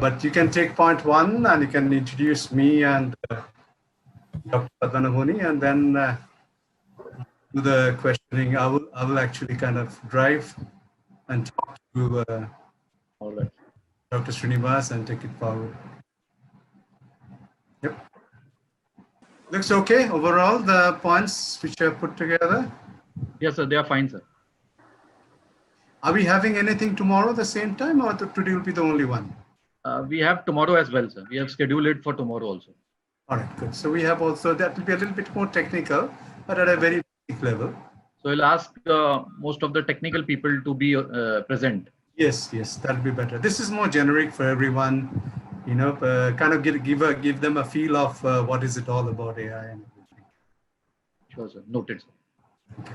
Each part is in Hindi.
But you can take point one and you can introduce me and Dr. Padmanabhuni, and then do the questioning. I will actually kind of drive and talk to All right. Dr. Srinivas and take it forward. Yep. Looks okay overall, the points which I put together? Yes, sir. They are fine, sir. Are we having anything tomorrow the same time, or today will be the only one? We have tomorrow as well, sir. We have scheduled it for tomorrow also. All right, good. So we have also, that will be a little bit more technical, but at a very basic level. So I'll ask most of the technical people to be present. Yes, that'll be better. This is more generic for everyone, you know, kind of give them a feel of what is it all about AI and everything. Sure, sir. Noted, sir. Okay.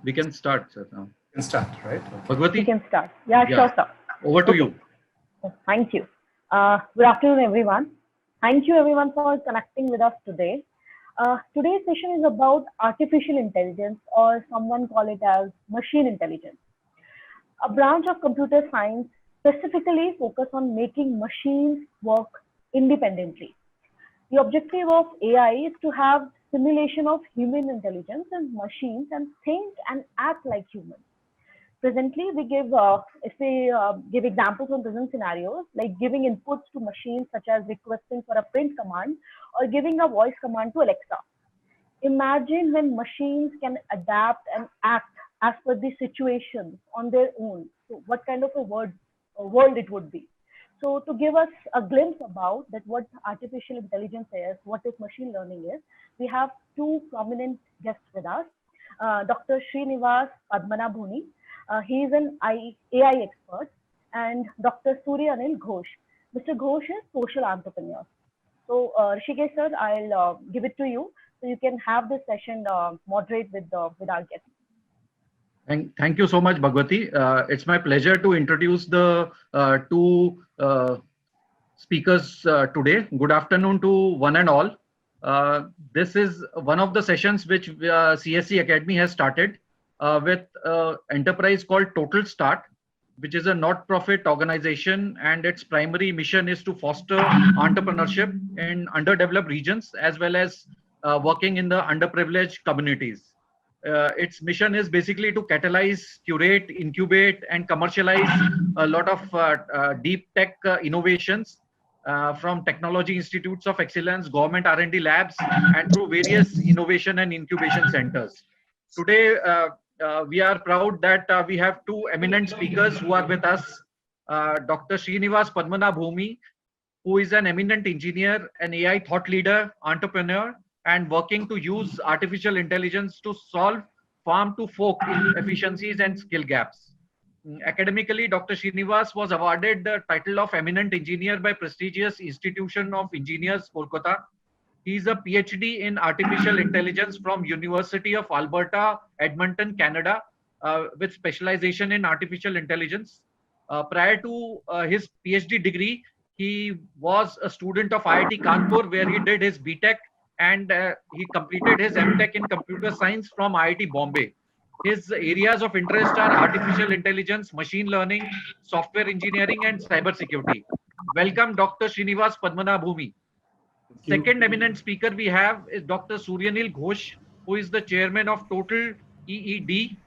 We can start, sir, now. We can start, right? Okay. Bhagwati? We can start. Yeah, sure, sir. Over to you. Thank you. Good afternoon, everyone. Thank you, everyone, for connecting with us today. Today's session is about artificial intelligence, or someone call it as machine intelligence, a branch of computer science specifically focused on making machines work independently. The objective of AI is to have simulation of human intelligence in machines and think and act like humans. Presently, we give examples from present scenarios, like giving inputs to machines such as requesting for a print command or giving a voice command to Alexa. Imagine when machines can adapt and act as per the situation on their own. So what kind of a world it would be. So to give us a glimpse about that, what artificial intelligence is, what is machine learning is, we have two prominent guests with us, Dr. Srinivas Padmanabhuni. He is an AI expert, and Dr. Surya Anil Ghosh. Mr. Ghosh is social entrepreneur. So Rishikesh sir, I'll give it to you so you can have this session moderate with our guests. Thank you so much, Bhagwati. It's my pleasure to introduce the two speakers today. Good afternoon to one and all. This is one of the sessions which CSC Academy has started with an enterprise called Total Start, which is a not-profit organization, and its primary mission is to foster entrepreneurship in underdeveloped regions as well as working in the underprivileged communities. Its mission is basically to catalyze, curate, incubate, and commercialize a lot of deep tech innovations from technology institutes of excellence, government R&D labs, and through various innovation and incubation centers. Today, we are proud that we have two eminent speakers who are with us. Dr. Srinivas Padmanabhuni, who is an eminent engineer, an AI thought leader, entrepreneur, and working to use artificial intelligence to solve farm to fork efficiencies and skill gaps. Academically, Dr. Srinivas was awarded the title of eminent engineer by prestigious Institution of Engineers, Kolkata. He is a PhD in artificial intelligence from University of Alberta, Edmonton, Canada, with specialization in artificial intelligence. Prior to his PhD degree, he was a student of IIT Kanpur, where he did his BTech, and he completed his MTech in computer science from IIT Bombay. His areas of interest are artificial intelligence, machine learning, software engineering, and cybersecurity. Welcome, Dr. Srinivas Padmanabhuni. Second eminent speaker we have is Dr. Suryanil Ghosh, who is the chairman of Total EED,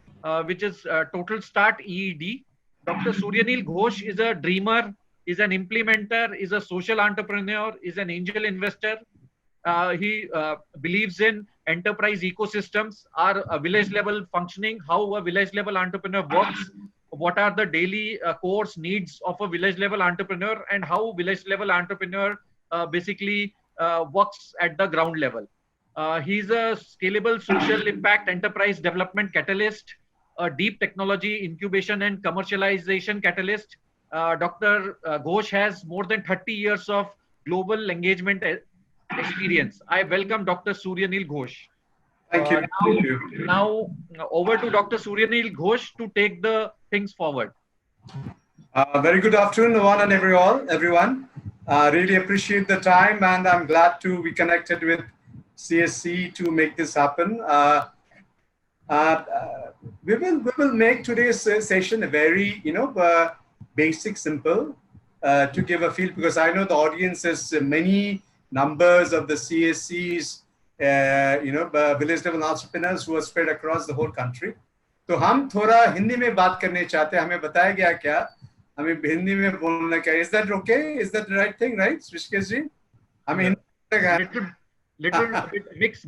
which is Total Start EED. Dr. Suryanil Ghosh is a dreamer, is an implementer, is a social entrepreneur, is an angel investor. He believes in enterprise ecosystems, our village level functioning, how a village level entrepreneur works, what are the daily course needs of a village level entrepreneur, and how village level entrepreneur basically works at the ground level. He's a scalable social impact enterprise development catalyst, a deep technology incubation and commercialization catalyst. Dr. Ghosh has more than 30 years of global engagement experience. I welcome Dr. Suryanil Ghosh. Thank you. Now over to Dr. Suryanil Ghosh to take the things forward. Very good afternoon, one and everyone. Really appreciate the time, and I'm glad to be connected with CSC to make this happen. We will make today's session a very basic, simple. to give a feel, because I know the audience is many numbers of the CSCs, village level entrepreneurs who are spread across the whole country. तो हम थोड़ा हिंदी में बात करने चाहते हैं. हमें बताया गया क्या हमें हिंदी में बोलना क्या? Is that okay? Is that the right thing, right, Rishikesh जी? हमें little bit mix.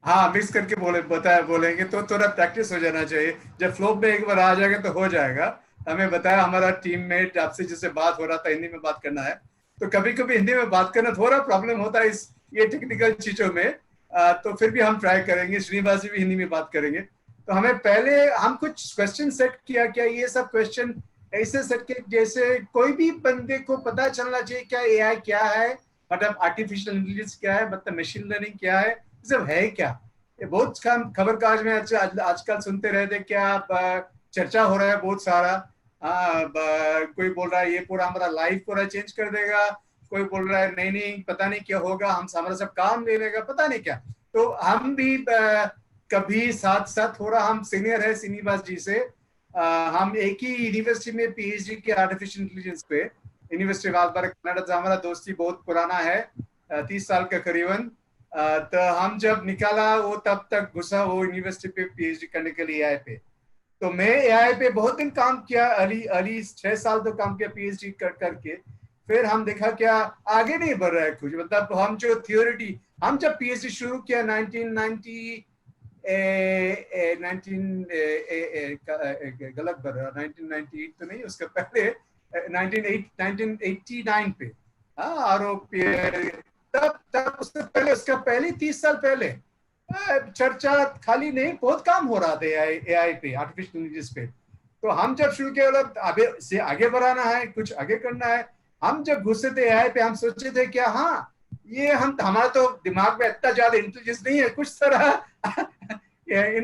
हाँ, मिक्स करके बोलेंगे तो थोड़ा प्रैक्टिस हो जाना चाहिए. जब फ्लो में एक बार आ जाएगा तो हो जाएगा. हमें बताया हमारा टीममेट आपसे जिससे बात हो रहा था हिंदी में बात करना है, तो कभी कभी हिंदी में बात करना थोड़ा प्रॉब्लम होता है इस ये टेक्निकल चीजों में. तो फिर भी हम ट्राई करेंगे. श्रीनिवास जी भी हिंदी में बात करेंगे. तो हमें पहले हम कुछ क्वेश्चन सेट किया. क्या ये सब क्वेश्चन ऐसे सेट के जैसे कोई भी बंदे को पता चलना चाहिए क्या एआई क्या है, मतलब आर्टिफिशियल इंटेलिजेंस क्या है, मतलब मशीन लर्निंग क्या है, सब है क्या? ये बहुत खबर कागज में आजकल सुनते रहते क्या चर्चा हो रहा है बहुत सारा. कोई बोल रहा है ये पूरा हमारा लाइफ पूरा चेंज कर देगा, कोई बोल रहा है नहीं नहीं पता नहीं क्या होगा, हम हमारा सब काम ले लेगा, पता नहीं क्या. तो हम भी कभी साथ साथ थोड़ा हम सीनियर है श्रीनिवास जी से, हम एक ही यूनिवर्सिटी में पीएचडी के आर्टिफिशियल इंटेलिजेंस पे यूनिवर्सिटी ऑफ वालबारा कनाडा से. हमारा दोस्ती बहुत पुराना है, 30 साल का करीबन. तो हम जब निकाला वो तब तक घुसा वो यूनिवर्सिटी पे पीएचडी करने के लिए एआई पे. तो मैं एआई पे बहुत दिन काम किया, अली 6 साल तो काम किया पीएचडी करके. फिर हम देखा क्या आगे नहीं बढ़ रहा है कुछ, मतलब हम जो थ्योरी हम जब पीएचडी शुरू किया 1990 गलत बढ़ रहा 1998 तो नहीं, उसके पहले 1989 पे. तब उसका पहले 30 साल पहले चर्चा खाली नहीं, बहुत काम हो रहा था एआई पे, आर्टिफिशियल इंटेलिजेंस पे. तो हम जब शुरू किया से आगे बढ़ाना है, कुछ आगे करना है. हम जब घुसे थे एआई पे हम सोचे थे क्या हाँ ये हमारा तो दिमाग में इतना ज्यादा इंटेलिजेंस नहीं है, कुछ तरह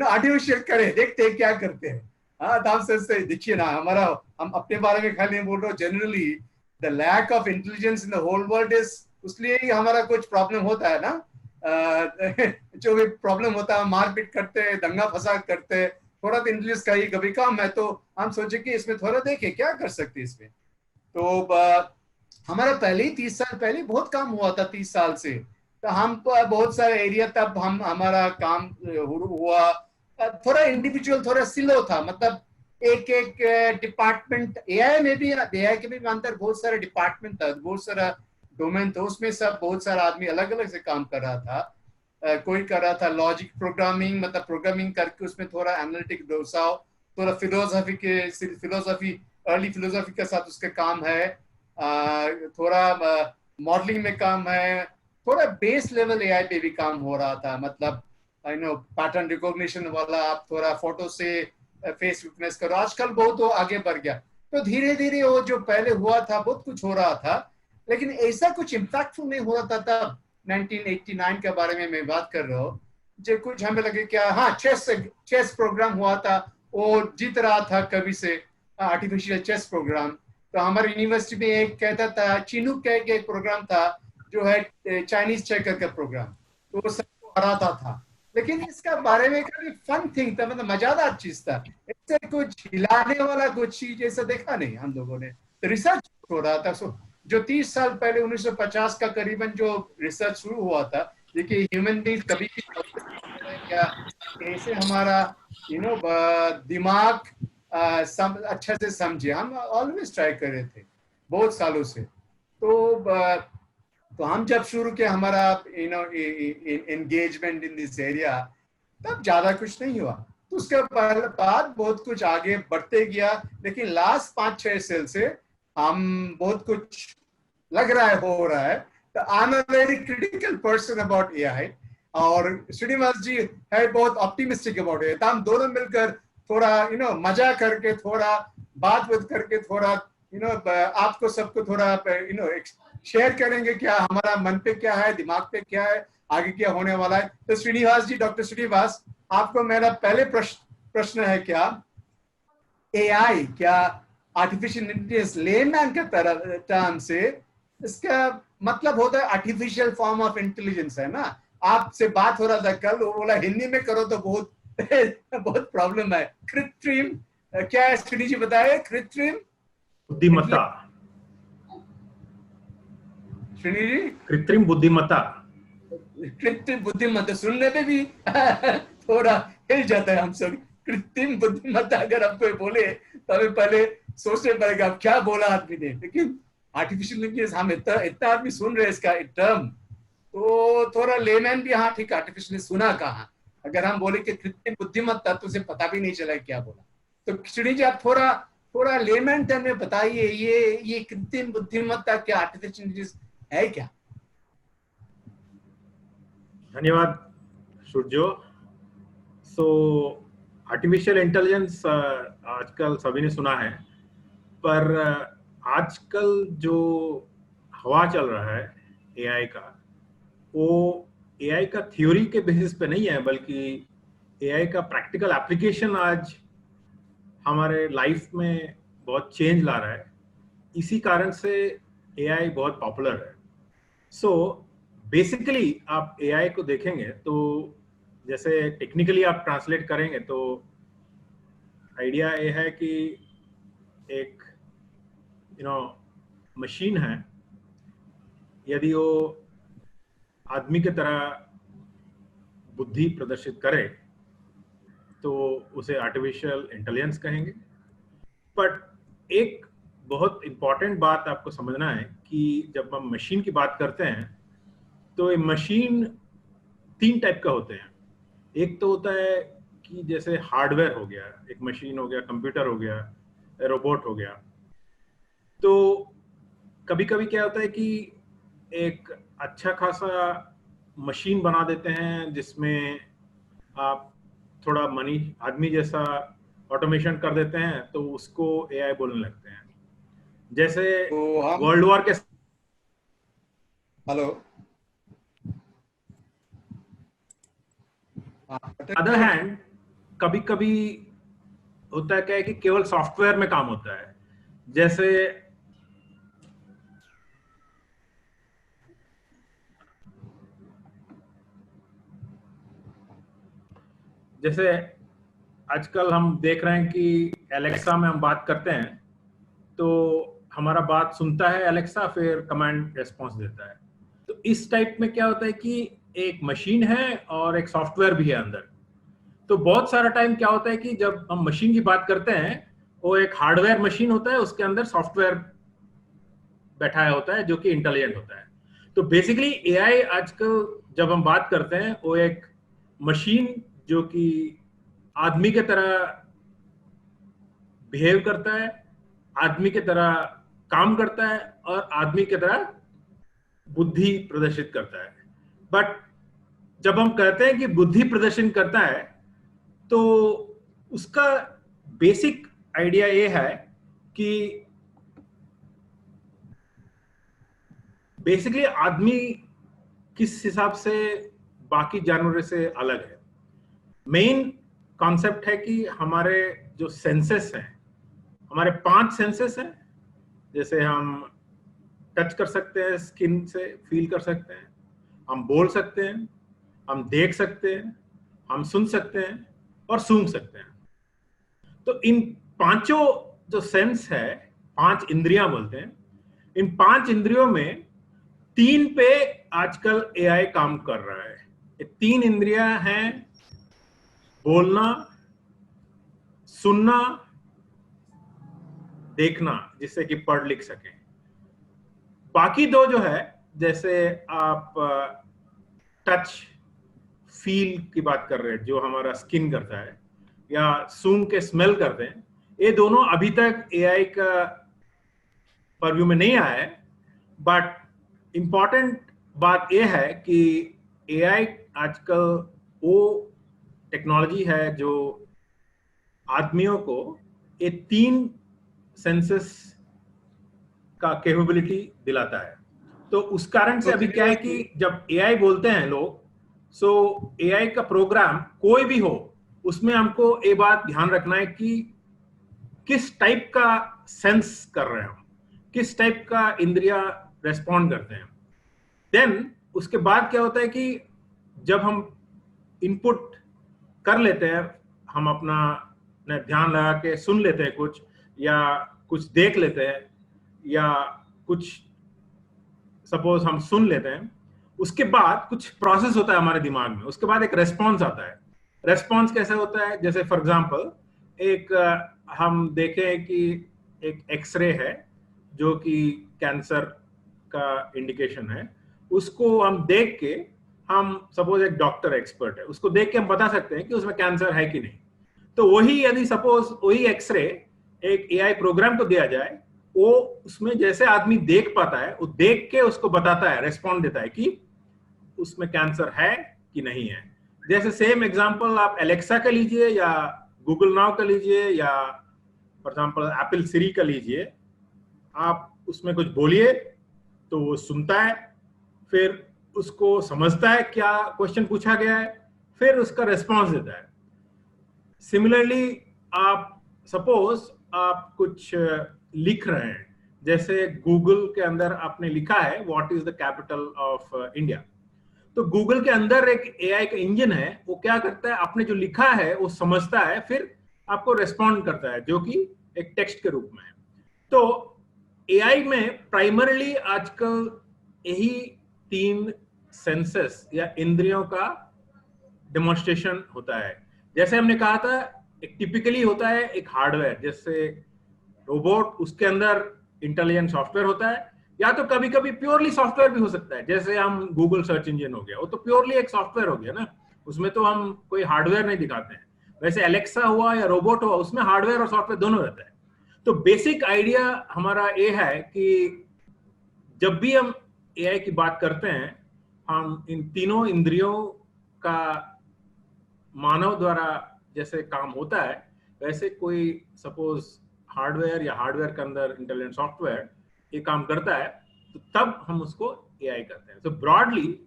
आर्टिफिशियल करे, देखते हैं क्या करते हैं. हाँ, तो हम सोचते देखिए ना हमारा, हम अपने बारे में खाली नहीं बोल रहे, generally the lack of intelligence in the whole world is, उसलिए ही हमारा कुछ प्रॉब्लम होता है ना. जो भी प्रॉब्लम होता है, मारपीट करते हैं, दंगा फसाद करते हैं, थोड़ा तो इंटेलिजेंस का ही कभी कम है. तो हम सोचे कि इसमें थोड़ा देखें क्या कर सकते हैं इसमें. तो हमारा पहले ही 30 साल पहले बहुत काम हुआ था 30 साल से. तो हम बहुत सारे एरिया तब हमारा काम हुआ थोड़ा इंडिविजुअल, थोड़ा स्लो था, मतलब एक एक डिपार्टमेंट एआई में भी, एआई के भी अंदर बहुत सारे डिपार्टमेंट था, बहुत सारा डोमेन था, उसमें सब बहुत सारा आदमी अलग अलग से काम कर रहा था. कोई कर रहा था लॉजिक प्रोग्रामिंग, मतलब प्रोग्रामिंग करके उसमें थोड़ा एनालिटिक डोसा, थोड़ा फिलोसफी अर्ली फिलोसफी के साथ उसका काम है, थोड़ा मॉडलिंग में काम है, थोड़ा बेस लेवल एआई पे भी काम हो रहा था, मतलब पैटर्न रिकॉग्निशन वाला, आप थोड़ा फोटो से फेस विटनेस करो. आजकल बहुत आगे बढ़ गया. तो धीरे धीरे वो जो पहले हुआ था बहुत कुछ हो रहा था, लेकिन ऐसा कुछ इम्पैक्टफुल नहीं हो रहा था तब. 1989 के बारे में मैं बात कर रहा हूँ. जो कुछ हमें लगे क्या हाँ चेस प्रोग्राम हुआ था, वो जीत रहा था कभी से आर्टिफिशियल चेस प्रोग्राम. तो हमारे यूनिवर्सिटी में एक कहता था चिनूक कह के एक प्रोग्राम था जो है चाइनीज चेकर का प्रोग्राम, तो वो सबको हराता था. लेकिन इसका बारे में काफी फन थिंग था, मतलब मजेदार चीज था. इससे कुछ हिलाने वाला कुछ चीज ऐसा देखा नहीं हम लोगों ने. तो रिसर्च हो रहा था. जो 30 साल पहले 1950 का करीबन जो रिसर्च शुरू हुआ था, देखिए ह्यूमन बींग कभी भी क्या कैसे हमारा दिमाग अच्छे से समझे, हम ऑलवेज ट्राई कर रहे थे बहुत सालों से. तो हम जब शुरू किया हमारा एंगेजमेंट इन दिस एरिया, तब ज्यादा कुछ नहीं हुआ. तो उसके बाद बहुत कुछ आगे बढ़ते गया. लेकिन लास्ट 5-6 साल से हम बहुत कुछ लग रहा है हो रहा है. तो I am a very critical person about AI, और श्रीनिवास जी है बहुत ऑप्टिमिस्टिक अबाउट एआई. तो हम दोनों मिलकर थोड़ा मजा करके, थोड़ा बात करके, थोड़ा आपको सबको थोड़ा शेयर करेंगे क्या हमारा मन पे क्या है, दिमाग पे क्या है, आगे क्या होने वाला है. तो श्रीनिवास जी, डॉक्टर श्रीनिवास, आपको मेरा पहले प्रश्न है क्या एआई, क्या आर्टिफिशियल इंटेलिजेंस लेमैन के टर्म से इसका मतलब होता है आर्टिफिशियल फॉर्म ऑफ इंटेलिजेंस, है ना. आपसे बात हो रहा था कल, वो बोला हिंदी में करो तो बहुत बहुत प्रॉब्लम है. कृत्रिम क्या है श्री जी बताए? कृत्रिम बुद्धिमत्ता. श्रीनी जी, कृत्रिम बुद्धिमत्ता। कृत्रिम बुद्धिमत्ता सुनने पे भी थोड़ा हिल जाता है हम सब। कृत्रिम बुद्धिमत्ता अगर आपको बोले तो हमें पहले सोचने पड़ेगा अब क्या बोला आदमी ने, लेकिन आर्टिफिशियल इंटेलिजेंस हम इतना इतना आदमी सुन रहे हैं इसका टर्म, तो थोड़ा लेमैन भी हाँ ठीक आर्टिफिशियल सुना कहा। अगर हम बोले कि कृत्रिम बुद्धिमत्ता तो उसे पता भी नहीं चला क्या बोला। तो श्रीनी जी आप थोड़ा थोड़ा लेमैन टर्म में बताइए ये कृत्रिम बुद्धिमत्ता क्या, आर्टिफिशियल इंटेलिजेंस है क्या? धन्यवाद सूर्यो। सो आर्टिफिशियल इंटेलिजेंस आजकल सभी ने सुना है, पर आजकल जो हवा चल रहा है एआई का, वो एआई का थ्योरी के बेसिस पे नहीं है, बल्कि एआई का प्रैक्टिकल एप्लीकेशन आज हमारे लाइफ में बहुत चेंज ला रहा है। इसी कारण से एआई बहुत पॉपुलर है। सो बेसिकली आप एआई को देखेंगे तो जैसे टेक्निकली आप ट्रांसलेट करेंगे तो आइडिया ये है कि एक मशीन है, यदि वो आदमी की तरह बुद्धि प्रदर्शित करे तो उसे आर्टिफिशियल इंटेलिजेंस कहेंगे। बट एक बहुत इंपॉर्टेंट बात आपको समझना है कि जब हम मशीन की बात करते हैं तो ये मशीन 3 टाइप का होते हैं। एक तो होता है कि जैसे हार्डवेयर हो गया, एक मशीन हो गया, कंप्यूटर हो गया, रोबोट हो गया। तो कभी कभी क्या होता है कि एक अच्छा खासा मशीन बना देते हैं जिसमें आप थोड़ा मनी आदमी जैसा ऑटोमेशन कर देते हैं, तो उसको एआई बोलने लगते हैं। जैसे तो हम वर्ल्ड वॉर के हेलो अदर हैंड कभी कभी होता है क्या है कि केवल सॉफ्टवेयर में काम होता है। जैसे आजकल हम देख रहे हैं कि एलेक्सा में हम बात करते हैं तो हमारा बात सुनता है एलेक्सा, फिर कमांड रेस्पॉन्स देता है। तो इस टाइप में क्या होता है कि एक मशीन है और एक सॉफ्टवेयर भी है अंदर। तो बहुत सारा टाइम क्या होता है कि जब हम मशीन की बात करते हैं, वो एक हार्डवेयर मशीन होता है, उसके अंदर सॉफ्टवेयर बैठाया होता है जो कि इंटेलिजेंट होता है। तो बेसिकली एआई आजकल जब हम बात करते हैं, वो एक मशीन जो कि आदमी की तरह बिहेव करता है, आदमी की तरह काम करता है और आदमी की तरह बुद्धि प्रदर्शित करता है। बट जब हम कहते हैं कि बुद्धि प्रदर्शन करता है, तो उसका बेसिक आइडिया ये है कि बेसिकली आदमी किस हिसाब से बाकी जानवरों से अलग है। मेन कॉन्सेप्ट है कि हमारे जो सेंसेस हैं, हमारे 5 सेंसेस हैं। जैसे हम टच कर सकते हैं, स्किन से फील कर सकते हैं, हम बोल सकते हैं, हम देख सकते हैं, हम सुन सकते हैं और सूंघ सकते हैं। तो इन पांचों जो सेंस है, 5 इंद्रियां बोलते हैं, इन 5 इंद्रियों में 3 पे आजकल एआई काम कर रहा है। ये 3 इंद्रियां हैं, बोलना, सुनना, देखना, जिससे कि पढ़ लिख सकें। बाकी 2 जो है, जैसे आप टच फील की बात कर रहे हैं, जो हमारा स्किन करता है, या सूंघ के स्मेल करते हैं, ये दोनों अभी तक एआई का परव्यू में नहीं आया है। बट इंपॉर्टेंट बात यह है कि एआई आजकल वो टेक्नोलॉजी है जो आदमियों को ये 3 सेंसेस का कैपेबिलिटी दिलाता है। तो उस कारण से अभी क्या है कि जब एआई बोलते हैं लोग, सो एआई का प्रोग्राम कोई भी हो, उसमें हमको ये बात ध्यान रखना है कि किस टाइप का सेंस कर रहे हैं हम, किस टाइप का इंद्रिया रेस्पॉन्ड करते हैं। देन उसके बाद क्या होता है कि जब हम इनपुट कर लेते हैं, हम अपना ध्यान लगा के सुन लेते हैं कुछ, या कुछ देख लेते हैं, या कुछ सपोज हम सुन लेते हैं, उसके बाद कुछ प्रोसेस होता है हमारे दिमाग में, उसके बाद एक रेस्पॉन्स आता है। रेस्पॉन्स कैसे होता है? जैसे फॉर एग्जांपल एक हम देखें कि एक एक्सरे है जो कि कैंसर का इंडिकेशन है, उसको हम देख के, हम सपोज एक डॉक्टर एक्सपर्ट है, उसको देख के हम बता सकते हैं कि उसमें कैंसर है कि नहीं। तो वही यदि सपोज वही एक्सरे एक एआई प्रोग्राम को दिया जाए, वो उसमें जैसे आदमी देख पाता है, वो देख के उसको बताता है, रेस्पॉन्ड देता है कि उसमें कैंसर है कि नहीं है। जैसे सेम एग्जांपल आप एलेक्सा का लीजिए या गूगल नाउ का लीजिए या फॉर एग्जांपल एप्पल सिरी का लीजिए, आप उसमें कुछ बोलिए तो वो सुनता है, फिर उसको समझता है क्या क्वेश्चन पूछा गया है, फिर उसका रेस्पॉन्स देता है। सिमिलरली आप सपोज आप कुछ लिख रहे हैं, जैसे गूगल के अंदर आपने लिखा है what is the capital of India, तो गूगल के अंदर एक एआई का इंजन है, वो क्या करता है, आपने जो लिखा है वो समझता है, फिर आपको रेस्पॉन्ड करता है, जो कि एक टेक्स्ट के रूप में है। तो एआई में प्राइमरीली आजकल यही 3 सेंसेस या इंद्रियों का डेमोन्स्ट्रेशन होता है। जैसे हमने कहा था, एक टिपिकली होता है एक हार्डवेयर, जैसे रोबोट, उसके अंदर इंटेलिजेंट सॉफ्टवेयर होता है, या तो कभी कभी प्योरली सॉफ्टवेयर भी हो सकता है, जैसे हम गूगल सर्च इंजन हो गया, वो तो प्योरली एक सॉफ्टवेयर हो गया ना, उसमें तो हम कोई हार्डवेयर नहीं दिखाते हैं। वैसे एलेक्सा हुआ या रोबोट हुआ, उसमें हार्डवेयर और सॉफ्टवेयर दोनों रहता है। तो बेसिक आइडिया हमारा ये है कि जब भी हम एआई की बात करते हैं, हम इन तीनों इंद्रियों का मानव द्वारा जैसे काम होता है, वैसे कोई सपोज हार्डवेयर या हार्डवेयर के अंदर इंटेलिजेंट सॉफ्टवेयर ये काम करता है, तो तब हम उसको एआई कहते हैं। तो ब्रॉडली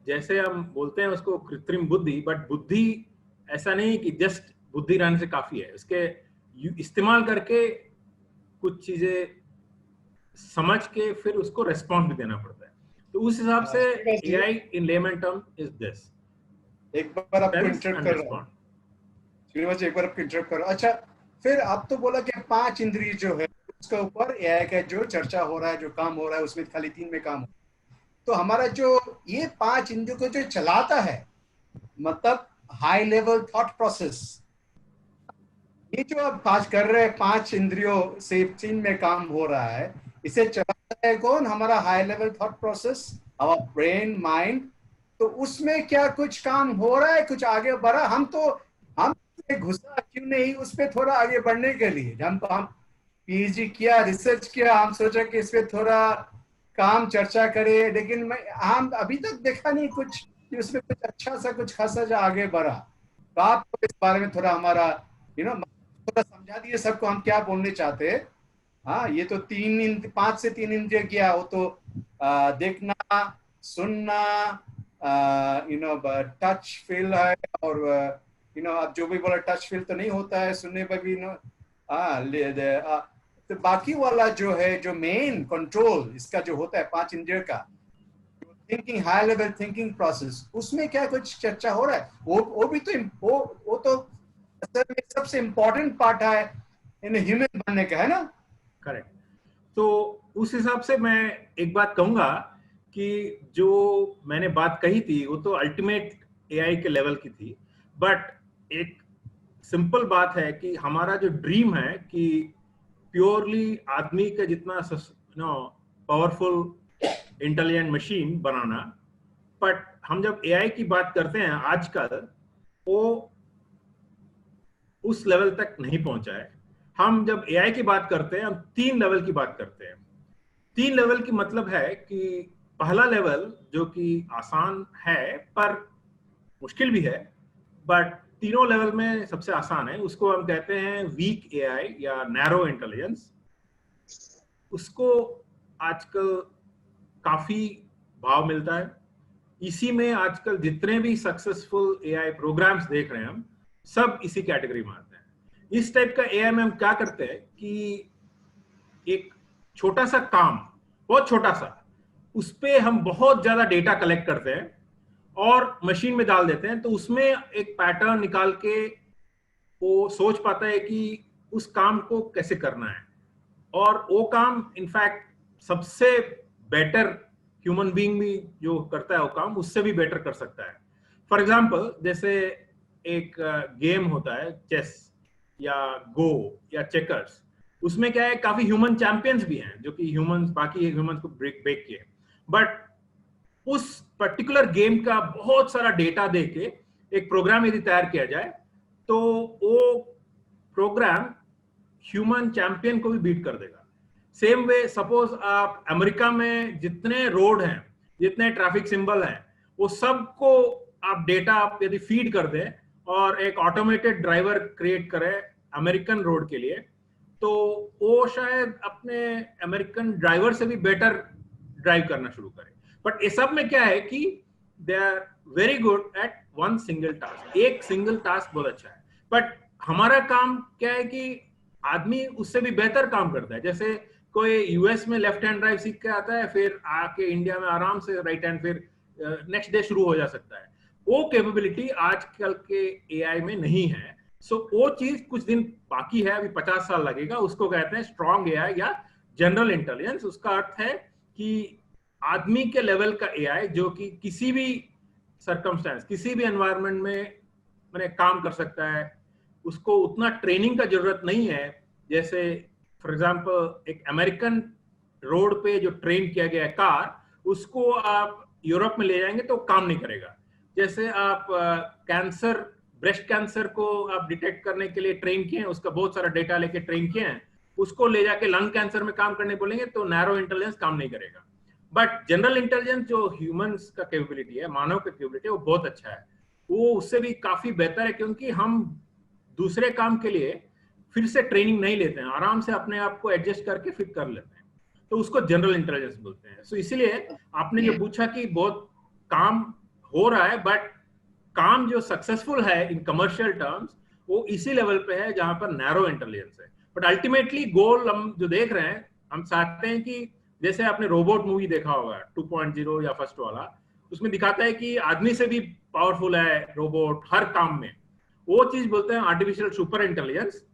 जैसे हम बोलते हैं उसको कृत्रिम बुद्धि, बट बुद्धि ऐसा नहीं कि जस्ट बुद्धि रहने से काफी है, उसके इस्तेमाल करके कुछ चीजें समझ के फिर उसको रेस्पॉन्स भी देना पड़ता है। तो उस हिसाब से AI in lemon term is this. एक बार आपको इंटरप्ट कर रहा हूँ श्रीनिवास जी, एक बार आपको इंटरप्ट कर रहा हूँ। अच्छा, फिर आप तो बोला कि 5 इंद्रिय जो है उसके ऊपर एआई का जो चर्चा हो रहा है, जो काम हो रहा है, उसमें खाली 3 में काम हो। तो हमारा जो ये 5 इंद्रियों को जो चलाता है, मतलब हाई लेवल थॉट प्रोसेस, ये जो आप बात कर रहे हैं 5 इंद्रियों से 3 में काम हो रहा है, इसे चलाता है कौन? हमारा high level thought process, our brain, mind. तो उसमें क्या कुछ काम हो रहा है, कुछ आगे बढ़ा? हम घुसा क्यों नहीं उस पर थोड़ा आगे बढ़ने के लिए? हम पीएचडी किया, रिसर्च किया, हम सोचा कि इस पर थोड़ा काम चर्चा करें, लेकिन हम अभी तक देखा नहीं कुछ कि उसमें कुछ अच्छा सा कुछ खासा जो आगे बढ़ा। तो आप इस बारे में थोड़ा हमारा थोड़ा समझा दिए सबको हम क्या बोलने चाहते हैं। हाँ, ये तो 5 से 3 इंद्रिय गया, वो तो देखना, सुनना, टच फील है, और आप जो भी बोला टच फील तो नहीं होता है सुनने पर भी, तो बाकी वाला जो है, जो मेन कंट्रोल इसका जो होता है 5 इंद्रिय का, thinking, high level thinking process, उसमें क्या कुछ चर्चा हो रहा है? वो भी तो वो तो सबसे इम्पोर्टेंट पार्ट है इन ह्यूमन बनने का, है ना? करेक्ट। तो उस हिसाब से मैं एक बात कहूंगा कि जो मैंने बात कही थी वो तो अल्टीमेट एआई के लेवल की थी, बट एक सिंपल बात है कि हमारा जो ड्रीम है कि प्योरली आदमी का जितना powerful intelligent machine banana, but हम जब एआई की बात करते हैं आजकल, वो उस लेवल तक नहीं पहुंचा है। हम जब एआई की बात करते हैं, हम 3 लेवल की बात करते हैं। 3 लेवल की मतलब है कि पहला लेवल जो कि आसान है पर मुश्किल भी है, बट तीनों लेवल में सबसे आसान है, उसको हम कहते हैं वीक एआई या नैरो इंटेलिजेंस। उसको आजकल काफी भाव मिलता है। इसी में आजकल जितने भी सक्सेसफुल एआई प्रोग्राम्स देख रहे हैं हम, सब इसी कैटेगरी में आते हैं। इस टाइप का एआई में हम क्या करते हैं कि एक छोटा सा काम, बहुत छोटा सा, उस पे हम बहुत ज्यादा डेटा कलेक्ट करते हैं और मशीन में डाल देते हैं, तो उसमें एक पैटर्न निकाल के वो सोच पाता है कि उस काम को कैसे करना है, और वो काम इनफैक्ट सबसे बेटर ह्यूमन बीइंग भी जो करता है वो काम उससे भी बेटर कर सकता है। फॉर एग्जाम्पल जैसे एक गेम होता है चेस या गो या चेकर्स, उसमें क्या है काफी ह्यूमन चैंपियंस भी हैं जो कि ह्यूमंस बाकी ह्यूमंस को ब्रेक किए, बट उस पर्टिकुलर गेम का बहुत सारा डेटा देके एक प्रोग्राम यदि तैयार किया जाए तो वो प्रोग्राम ह्यूमन चैंपियन को भी बीट कर देगा। सेम वे सपोज आप अमेरिका में जितने रोड हैं, जितने ट्रैफिक सिंबल हैं, वो सबको आप डेटा आप यदि फीड कर दें और एक ऑटोमेटेड ड्राइवर क्रिएट करें अमेरिकन रोड के लिए, तो वो शायद अपने अमेरिकन ड्राइवर से भी बेटर ड्राइव करना शुरू करे। बट इस सब में क्या है कि they are very good at one single task, एक सिंगल टास्क बहुत अच्छा है। बट हमारा काम क्या है कि आदमी उससे भी बेहतर काम करता है। जैसे कोई यूएस में लेफ्ट हैंड ड्राइव सीख के आता है, फिर आके इंडिया में आराम से राइट हैंड, फिर नेक्स्ट डे शुरू हो जा सकता है। वो कैपेबिलिटी आजकल के एआई में नहीं है। सो वो चीज कुछ दिन बाकी है, अभी 50 साल लगेगा। उसको कहते हैं स्ट्रॉन्ग एआई या जनरल इंटेलिजेंस। उसका अर्थ है कि आदमी के लेवल का एआई जो कि किसी भी सर्कमस्टेंस, किसी भी एनवायरनमेंट में मैंने काम कर सकता है। उसको उतना ट्रेनिंग का जरूरत नहीं है। जैसे फॉर एग्जांपल एक अमेरिकन रोड पे जो ट्रेन किया गया है कार, उसको आप यूरोप में ले जाएंगे तो काम नहीं करेगा। जैसे आप कैंसर, ब्रेस्ट कैंसर को आप डिटेक्ट करने के लिए ट्रेन किए हैं, उसका बहुत सारा डेटा लेके ट्रेन किए हैं, उसको ले जाके लंग कैंसर में काम करने बोलेंगे तो नैरो इंटेलिजेंस काम नहीं करेगा। बट जनरल इंटेलिजेंस जो ह्यूमंस का कैपेबिलिटी है, मानव का कैपेबिलिटी है, वो बहुत अच्छा है। वो उससे भी काफी बेहतर है, क्योंकि हम दूसरे काम के लिए फिर से ट्रेनिंग नहीं लेते हैं, आराम से अपने आप को एडजस्ट करके फिर कर लेते हैं। तो उसको जनरल इंटेलिजेंस बोलते हैं। सो इसीलिए आपने जो पूछा कि बहुत काम हो रहा है, बट काम जो सक्सेसफुल है इन कमर्शियल टर्म्स वो इसी लेवल पे है जहां पर नैरो इंटेलिजेंस है। बट अल्टीमेटली गोल हम जो देख रहे हैं, हम चाहते हैं कि जैसे आपने रोबोट मूवी देखा होगा 2.0 या फर्स्ट वाला, उसमें दिखाता है कि आदमी से भी पावरफुल है रोबोट हर काम में। वो चीज बोलते हैं आर्टिफिशियल सुपर इंटेलिजेंस।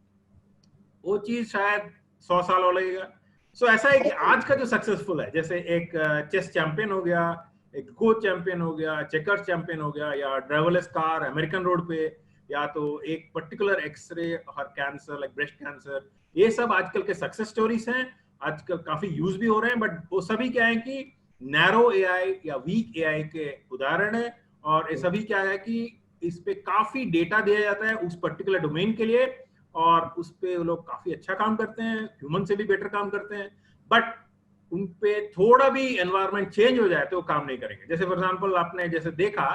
वो चीज शायद 100 साल और लगेगा। सो ऐसा है कि आज का जो सक्सेसफुल है, जैसे एक चेस चैंपियन हो गया, एक गो चैंपियन हो गया, चेकर्स चैंपियन हो गया, या ड्राइवरलेस कार अमेरिकन रोड पे, या तो एक पर्टिकुलर एक्सरे और कैंसर लाइक ब्रेस्ट कैंसर, ये सब आजकल के सक्सेस स्टोरीज हैं। आजकल काफी यूज भी हो रहे हैं, बट वो सभी क्या है कि नैरो एआई या वीक एआई के उदाहरण है। और ये सभी क्या है कि इस पे काफी डेटा दिया जाता है उस पर्टिकुलर डोमेन के लिए, और उस पे वो लोग काफी अच्छा काम करते हैं, ह्यूमन से भी बेटर काम करते हैं। बट उन पे थोड़ा भी एनवायरनमेंट चेंज हो जाए तो वो काम नहीं करेंगे। जैसे फॉर एग्जांपल आपने जैसे देखा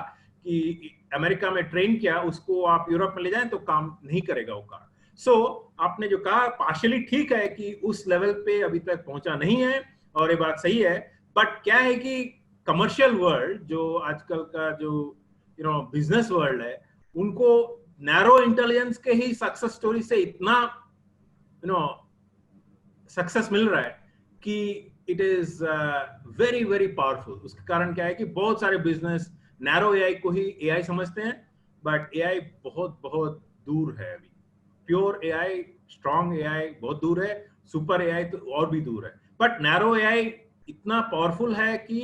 कि अमेरिका में ट्रेन किया, उसको आप यूरोप में ले जाएं तो काम नहीं करेगा वो कार। सो आपने जो कहा पार्शियली ठीक है कि उस लेवल पे अभी तक पहुंचा नहीं है, और ये बात सही है। बट क्या है कि कमर्शियल वर्ल्ड जो आजकल का जो बिजनेस वर्ल्ड है, उनको नैरो इंटेलिजेंस के ही सक्सेस स्टोरी से इतना सक्सेस मिल रहा है कि it is very very powerful. उसके कारण क्या है कि बहुत सारे बिजनेस नैरो एआई को ही एआई समझते हैं, बट एआई बहुत बहुत दूर है अभी। प्योर एआई, स्ट्रॉन्ग एआई बहुत दूर है, सुपर एआई तो और भी दूर है। बट नैरो एआई इतना पावरफुल है कि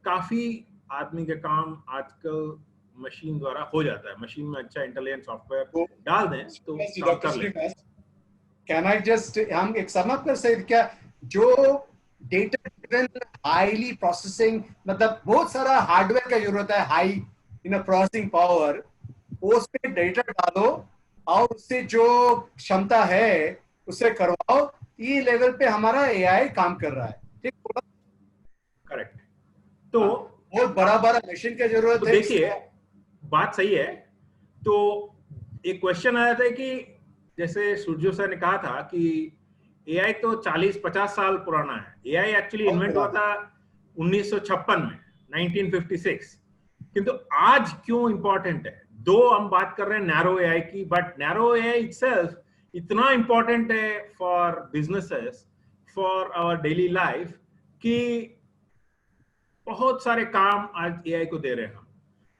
काफी आदमी के काम आजकल मशीन द्वारा हो जाता है। मशीन में अच्छा इंटेलिजेंट सॉफ्टवेयर डाल दें तो काम कर लेते हैं। कैन आई जस्ट हम एक समअप कर सकते क्या, जो डेटा ड्रिवन हाईली प्रोसेसिंग, मतलब बहुत सारा हार्डवेयर का जरूरत है, हाई प्रोसेसिंग पावर, उस पे डेटा डालो और उससे जो क्षमता है उससे करवाओ, ये लेवल पे हमारा एआई काम कर रहा है। ठीक, करेक्ट। तो बहुत बड़ा बड़ा मशीन की जरूरत तो है। देखिए बात सही है। तो एक क्वेश्चन आया था कि जैसे सूर्यो सर ने कहा था कि एआई तो 40-50 साल पुराना है। एआई एक्चुअली इन्वेंट हुआ था 1956 में, 1956। किंतु आज क्यों इंपॉर्टेंट है? दो हम बात कर रहे हैं नैरो एआई की, बट नैरो एआई इटसेल्फ इतना इंपॉर्टेंट है for businesses, for our daily life, कि बहुत सारे काम आज एआई को दे रहे हैं हम।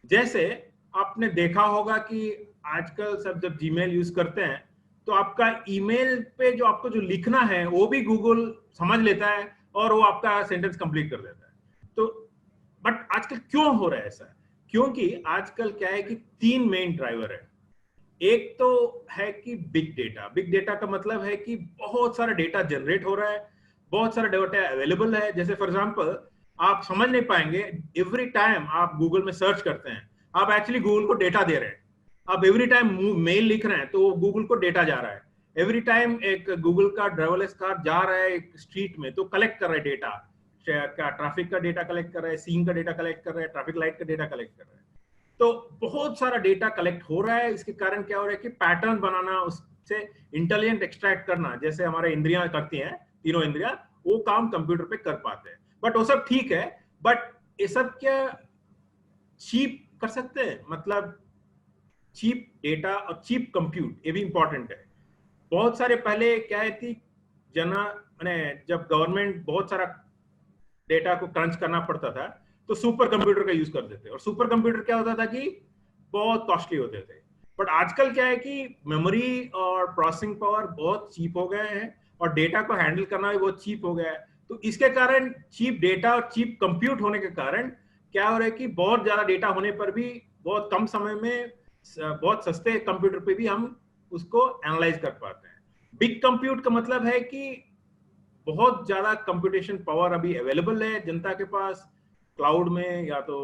जैसे आपने देखा होगा कि आजकल सब जब जीमेल यूज करते हैं तो आपका ईमेल पे जो आपको जो लिखना है वो भी गूगल समझ लेता है और वो आपका सेंटेंस कंप्लीट कर देता है। तो बट आजकल क्यों हो रहा है ऐसा? क्योंकि आजकल क्या है कि 3 मेन ड्राइवर है। एक तो है कि बिग डेटा। बिग डेटा का मतलब है कि बहुत सारा डेटा जनरेट हो रहा है, बहुत सारा डेटा अवेलेबल है। जैसे फॉर एग्जांपल आप समझ नहीं पाएंगे, एवरी टाइम आप गूगल में सर्च करते हैं, आप एक्चुअली गूगल को डेटा दे रहे हैं। आप एवरी टाइम मेल लिख रहे हैं तो गूगल को डेटा जा रहा है। एवरी टाइम एक गूगल का ड्राइवरलेस कार जा रहा है एक स्ट्रीट में तो कलेक्ट कर रहा है डेटा, क्या ट्रैफिक का डेटा कलेक्ट कर रहा है, सीन का डेटा कलेक्ट कर रहा है, ट्रैफिक लाइट का डेटा कलेक्ट कर रहा है। तो बहुत सारा डेटा कलेक्ट हो रहा है। इसके कारण क्या हो रहा है कि पैटर्न बनाना, उससे इंटेलिजेंट एक्सट्रैक्ट करना, जैसे हमारे इंद्रियां करती हैं, तीनों इंद्रियां, वो काम कंप्यूटर पे कर पाते हैं। बट वो सब ठीक है, बट ये सब क्या चीप कर सकते हैं? मतलब चीप डेटा और चीप कंप्यूट, ये भी इंपॉर्टेंट है। बहुत सारे पहले क्या है कि मैंने जब गवर्नमेंट बहुत सारा डेटा को क्रंच करना पड़ता था तो सुपर कंप्यूटर का यूज करते थे, और सुपर कंप्यूटर क्या होता था कि बहुत कॉस्टली होते थे। बट आजकल क्या है कि मेमोरी और प्रोसेसिंग पावर बहुत चीप हो गए हैं और डेटा को हैंडल करना भी बहुत चीप हो गया है। तो इसके कारण चीप डेटा और चीप कंप्यूट होने के कारण क्या हो रहा है कि बहुत ज्यादा डेटा होने पर भी बहुत कम समय में बहुत सस्ते कंप्यूटर पे भी हम उसको एनालाइज कर पाते हैं। बिग कंप्यूट का मतलब है कि बहुत ज्यादा कंप्यूटेशन पावर अभी अवेलेबल है जनता के पास, क्लाउड में या तो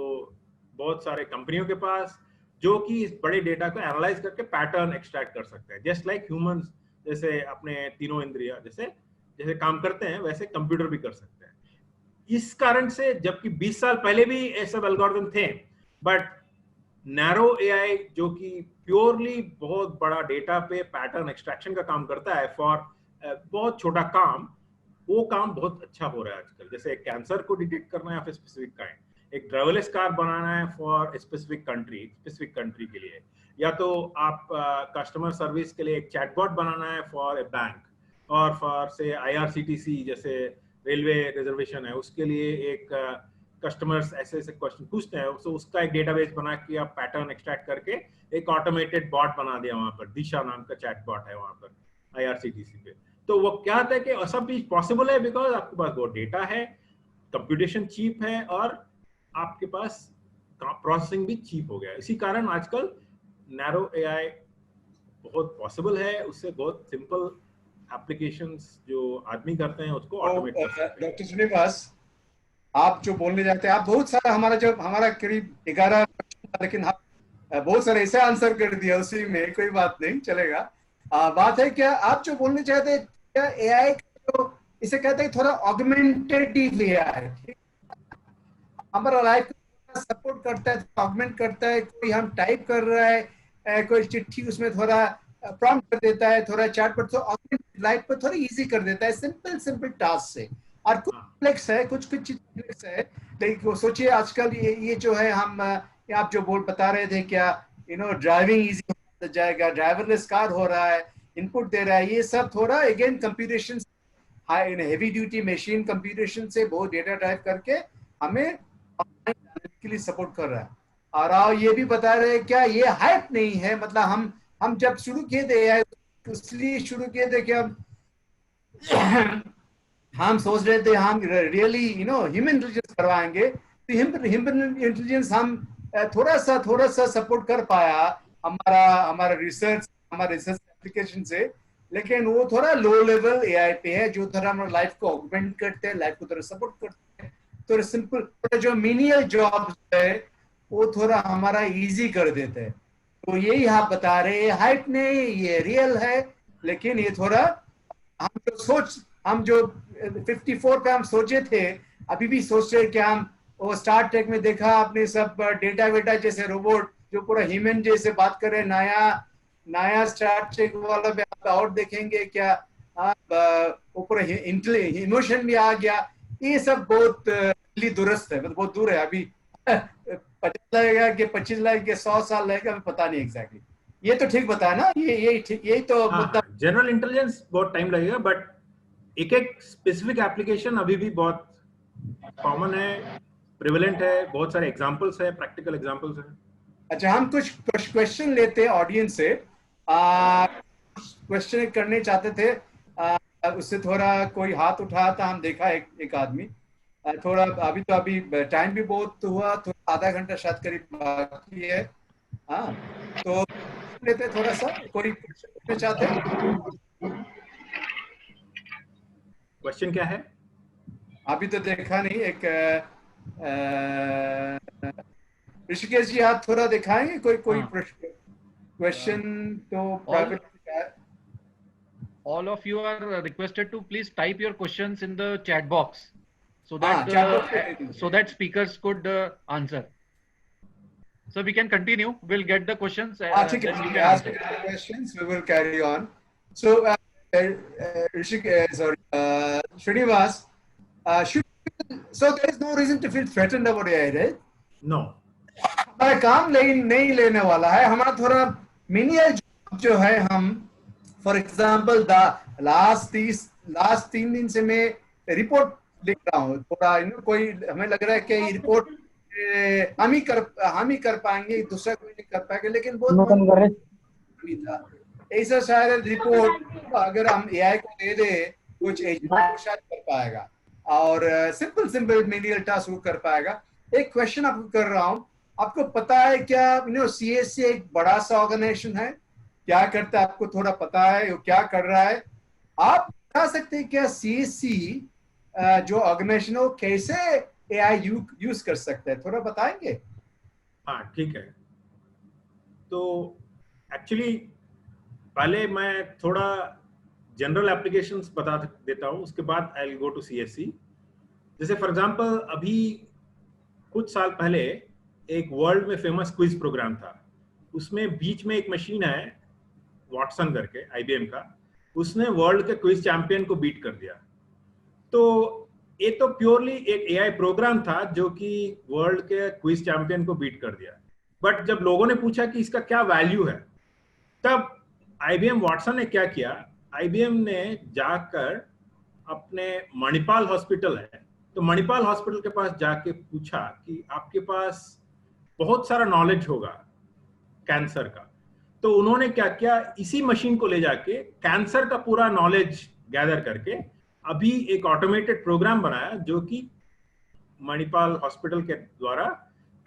बहुत सारे कंपनियों के पास, जो कि इस बड़े डेटा को एनालाइज करके पैटर्न एक्सट्रैक्ट कर सकते हैं। जस्ट लाइक ह्यूमंस, जैसे अपने तीनों इंद्रिया जैसे जैसे काम करते हैं वैसे कंप्यूटर भी कर सकते हैं। इस कारण से, जबकि 20 साल पहले भी ऐसे एल्गोरिथम थे, बट नैरो एआई जो कि प्योरली बहुत बड़ा डेटा पे पैटर्न एक्सट्रैक्शन का काम करता है फॉर बहुत छोटा काम, वो काम बहुत अच्छा हो रहा है आजकल। जैसे कैंसर को डिटेक्ट करना है फिर स्पेसिफिक काइंड, एक ड्राइवरलेस कार बनाना है फॉर स्पेसिफिक कंट्री के लिए, या तो आप कस्टमर सर्विस के लिए एक चैटबॉट बनाना है फॉर ए बैंक, और फॉर से आईआरसीटीसी जैसे रेलवे रिजर्वेशन है उसके लिए एक कस्टमर्स ऐसे ऐसे क्वेश्चन पूछते हैं, तो उसका एक डेटाबेस बना के आप पैटर्न एक्सट्रैक्ट करके एक ऑटोमेटेड बॉट बना दिया वहां पर। दिशा नाम का चैटबॉट है वहां पर आईआरसीटीसी पे। तो वो क्या होता है कि सब चीज पॉसिबल है बिकॉज आपके पास बहुत डेटा है, कंप्यूटेशन चीप है और आपके पास प्रोसेसिंग भी चीप हो गया है। इसी कारण आजकल नैरो एआई बहुत पॉसिबल है, उससे बहुत सिंपल एप्लीकेशंस जो आदमी करते हैं उसको ऑटोमेट कर सकते हैं। डॉक्टर श्रीनिवास, आप जो बोलने जाते हैं, आप बहुत सारा हमारा करीब 11 था, लेकिन आप बहुत सारे ऐसे आंसर कर दिया उसी में, कोई बात नहीं, चलेगा। बात है क्या आप जो बोलने चाहते हैं, क्या एआई जो इसे कहते हैं थोड़ा ऑगमेंटेटिव एआई, हमारा लाइफ को सपोर्ट करता है, ऑगमेंट करता है। कोई हम टाइप कर रहा है, कोई चिट्ठी उसमें थोड़ा प्रॉम्प्ट कर देता है, थोड़ा चैट पर, तो ऑगमेंट लाइफ को थोड़ा इजी कर देता है सिंपल टास्क से। और कुछ कॉम्प्लेक्स है, कुछ चीज कॉम्प्लेक्स है, लेकिन सोचिए आजकल ये जो है, हम आप जो बता रहे थे, क्या ड्राइविंग इजी हो जाएगा, ड्राइवरलेस कार हो रहा है, इनपुट दे रहा है, ये सब थोड़ा again computation, heavy duty machine computation से बहुत डेटा ड्राइव करके हमें के लिए सपोर्ट कर रहा है। और आप ये भी बता रहे हैं क्या ये हाइप नहीं है, मतलब हम जब शुरू किए थे इसलिए शुरू किए थे कि हम सोच रहे थे हम रियली ह्यूमन इंटेलिजेंस करवाएंगे, तो ह्यूमन इंटेलिजेंस हम थोड़ा सा सपोर्ट कर पाया हमारा रिसर्च एप्लीकेशन से, लेकिन वो थोड़ा लो लेवल एआई पे है जो थोड़ा हमारा लाइफ को ऑगमेंट करते हैं, लाइफ को थोड़ा सपोर्ट करते हैं, थोड़ा सिंपल जो मीनियल जॉब है वो थोड़ा हमारा इजी कर देते हैं। तो यही आप बता रहे हैं, हाइप नहीं, ये रियल है, लेकिन ये थोड़ा हम जो 54 पे हम सोचे थे, अभी भी सोच रहे कि हम वो स्टार ट्रेक में देखा आपने सब डेटा वेटा जैसे रोबोट जो पूरा ह्यूमन जैसे बात कर रहे, नया स्टार ट्रेक वाला भी आप और देखेंगे क्या, वो पूरा इमोशन भी आ गया। ये सब बहुत दुरुस्त है, मतलब बहुत दूर है, अभी 50 लगेगा कि 25 लगेगा कि 100 साल लगेगा, हमें पता नहीं एग्जैक्टली। ये तो ठीक बताया ना, यही तो मुद्दा। जनरल इंटेलिजेंस बहुत टाइम लगेगा, बट एक स्पेसिफिक एप्लीकेशन अभी भी बहुत कॉमन है, प्रिवेलेंट है, बहुत सारे एग्जांपल्स है, प्रैक्टिकल एग्जांपल्स है। अच्छा, हम कुछ क्वेश्चन लेते हैं ऑडियंस से, क्वेश्चन करने चाहते थे, उससे थोड़ा कोई हाथ उठाया था, हम देखा एक आदमी, थोड़ा अभी टाइम भी बहुत हुआ, थोड़ा आधा घंटा शायद करीब बाकी है। हाँ, तो लेते हैं थोड़ा सा, कोई क्वेश्चन पूछना चाहते हैं? क्वेश्चन क्या है? अभी तो देखा नहीं। एक ऋषिकेश जी, आप थोड़ा दिखाएंगे कोई कोई हाँ। क्वेश्चन तो all private. all of you are requested to please type your questions in the chat box so हाँ, that chat box पे दे दीजिए। so that speakers could answer. So we can continue. We'll get the questions. ठीक Then you है, can ask answer. the questions, we will carry on. So Srinivas, so there is no reason to feel threatened about AI, right? No. हमारा काम नहीं लेने वाला है, हमारा थोड़ा मिनियल जो है, हम फॉर एग्जांपल लास्ट 3 दिन से मैं रिपोर्ट लिख रहा हूँ, थोड़ा कोई हमें लग रहा है कि ये रिपोर्ट हम ही कर पाएंगे, दूसरा कोई नहीं कर पाएगा, लेकिन बहुत नहीं था ऐसा। शायद रिपोर्ट अगर हम एआई को दे दे, कुछ एजेंट को शायद कर पाएगा और सिंपल मेनियल टास्क वो कर पाएगा। एक क्वेश्चन आपको कर रहा हूँ, आपको पता है क्या सीएससी एक बड़ा सा ऑर्गेनाइजेशन है, क्या करता है आपको थोड़ा पता है वो क्या कर रहा है? आप बता सकते हैं क्या सीएससी जो ऑर्गेनाइजेशन है वो कैसे एआई यूज कर सकता है, थोड़ा बताएंगे? हाँ ठीक है। तो एक्चुअली पहले मैं थोड़ा जनरल एप्लीकेशंस बता देता हूँ, उसके बाद I will go to CSC. जैसे फॉर एग्जांपल अभी कुछ साल पहले एक वर्ल्ड में फेमस क्विज प्रोग्राम था, उसमें बीच में एक मशीन है वॉटसन करके आईबीएम का, उसने वर्ल्ड के क्विज चैंपियन को बीट कर दिया। तो ये तो प्योरली एक एआई प्रोग्राम था जो कि वर्ल्ड के क्विज चैंपियन को बीट कर दिया। बट जब लोगों ने पूछा कि इसका क्या वैल्यू है, तब आईबीएम वॉटसन ने क्या किया, आईबीएम ने जाकर अपने मणिपाल हॉस्पिटल है, तो मणिपाल हॉस्पिटल के पास जाके पूछा कि आपके पास बहुत सारा नॉलेज होगा कैंसर का। तो उन्होंने क्या किया, इसी मशीन को ले जाके कैंसर का पूरा नॉलेज गैदर करके अभी एक ऑटोमेटेड प्रोग्राम बनाया जो कि मणिपाल हॉस्पिटल के द्वारा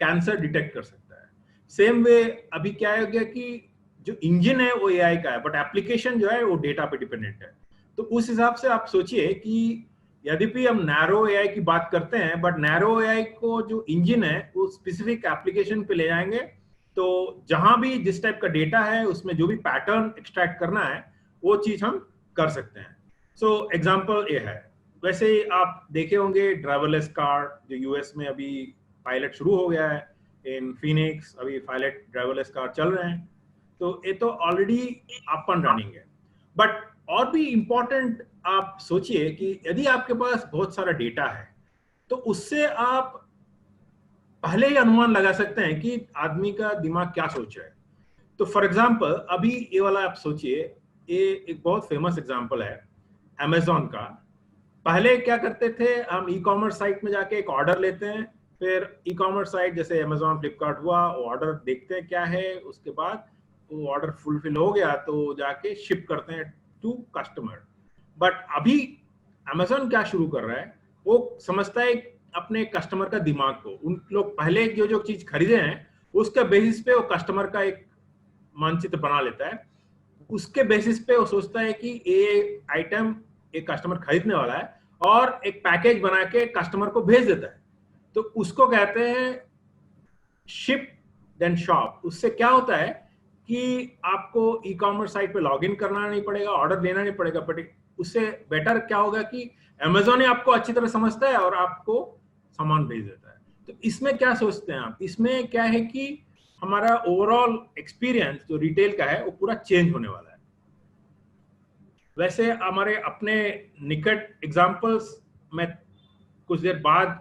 कैंसर डिटेक्ट कर सकता है। सेम वे अभी क्या हो गया कि जो इंजन है वो एआई का है, बट एप्लीकेशन जो है वो डेटा पे डिपेंडेंट है। तो उस हिसाब से आप सोचिए कि यद्यपि हम नैरो एआई की बात करते हैं, बट नैरो एआई को जो इंजन है वो स्पेसिफिक एप्लीकेशन पे ले जाएंगे, तो जहां भी जिस टाइप का डेटा है उसमें जो भी पैटर्न एक्सट्रैक्ट करना है वो चीज हम कर सकते हैं। सो एग्जांपल ये है। वैसे ही आप देखे होंगे ड्राइवरलेस कार जो यूएस में अभी पायलट शुरू हो गया है, इन फिनिक्स अभी पायलट ड्राइवरलेस कार चल रहे हैं, तो ये तो ऑलरेडी अप एंड रनिंग है। बट और भी इंपॉर्टेंट आप सोचिए कि यदि आपके पास बहुत सारा डेटा है तो उससे आप पहले ही अनुमान लगा सकते हैं कि आदमी का दिमाग क्या सोच रहा है। तो फॉर एग्जांपल अभी ये वाला आप सोचिए, ये एक बहुत फेमस एग्जांपल है अमेज़न का। पहले क्या करते थे, हम ई कॉमर्स साइट में जाके एक ऑर्डर लेते हैं, फिर ई कॉमर्स साइट जैसे अमेज़न फ्लिपकार्ट हुआ, वो ऑर्डर देखते हैं क्या है, उसके बाद वो ऑर्डर फुलफिल हो गया तो जाके शिप करते हैं टू कस्टमर। बट अभी अमेज़न क्या शुरू कर रहा है, वो समझता है अपने कस्टमर का दिमाग को। उन लोग पहले जो चीज खरीदे हैं उसके बेसिस पे वो कस्टमर का एक मानचित्र बना लेता है, उसके बेसिस पे वो सोचता है कि ये आइटम एक कस्टमर खरीदने वाला है और एक पैकेज बना के कस्टमर को भेज देता है। तो उसको कहते हैं शिप देन शॉप। उससे क्या होता है कि आपको ई कॉमर्स साइट पे लॉग इन करना नहीं पड़ेगा, ऑर्डर देना नहीं पड़ेगा, बट उससे बेटर क्या होगा कि अमेज़न ही आपको अच्छी तरह समझता है और आपको सामान भेज देता है। तो इसमें क्या सोचते हैं आप, इसमें क्या है कि हमारा ओवरऑल एक्सपीरियंस जो रिटेल का है वो पूरा चेंज होने वाला है। वैसे हमारे अपने निकट एग्जांपल्स मैं कुछ देर बाद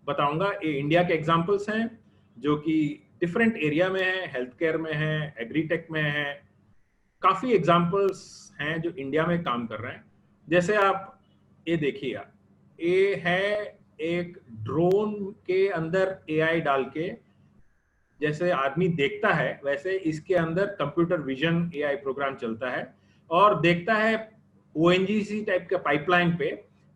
बताऊंगा, ये इंडिया के एग्जांपल्स हैं जो कि डिफरेंट एरिया में है, हेल्थ केयर में है, एग्रीटेक में है, काफी एग्जांपल्स हैं जो इंडिया में काम कर रहे हैं। जैसे आप ये देखिए, ये है एक ड्रोन के अंदर एआई डाल के, जैसे आदमी देखता है वैसे इसके अंदर कंप्यूटर विजन एआई प्रोग्राम चलता है और देखता है ओएनजीसी टाइप के पाइपलाइन पे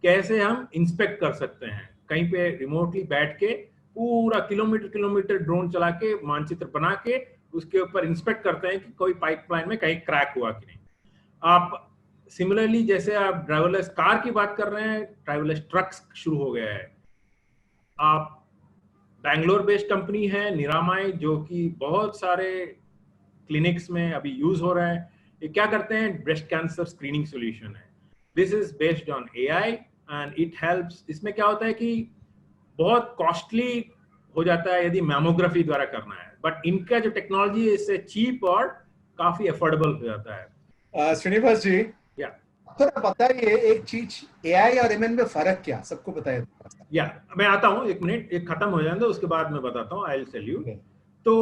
कैसे हम इंस्पेक्ट कर सकते हैं कहीं पे रिमोटली बैठ के पूरा किलोमीटर किलोमीटर ड्रोन चला के मानचित्र बना के उसके ऊपर इंस्पेक्ट करते हैं कि कोई पाइपलाइन में कहीं क्रैक हुआ कि नहीं। आप सिमिलरली जैसे आप ड्राइवरलेस कार की बात कर रहे हैं, ड्राइवरलेस ट्रक्स शुरू हो गया है। आप बैंगलोर बेस्ड कंपनी है निरामाई, जो कि बहुत सारे क्लिनिक्स में अभी यूज हो रहा है। ये क्या करते हैं, ब्रेस्ट कैंसर स्क्रीनिंग सॉल्यूशन है। This is based on AI and it helps. इसमें क्या होता है कि बहुत कॉस्टली हो जाता है यदि मैमोग्राफी द्वारा करना है, बट इनका जो टेक्नोलॉजी है इससे चीप और काफी अफोर्डेबल हो जाता है। श्रीनिवास जी, या थोड़ा बताइए एक चीज, एआई और एमएल में फर्क क्या, सबको बताइए। या मैं आता हूँ, एक मिनट, एक खत्म हो जाए तो उसके बाद मैं बताता हूँ, आई विल टेल यू। तो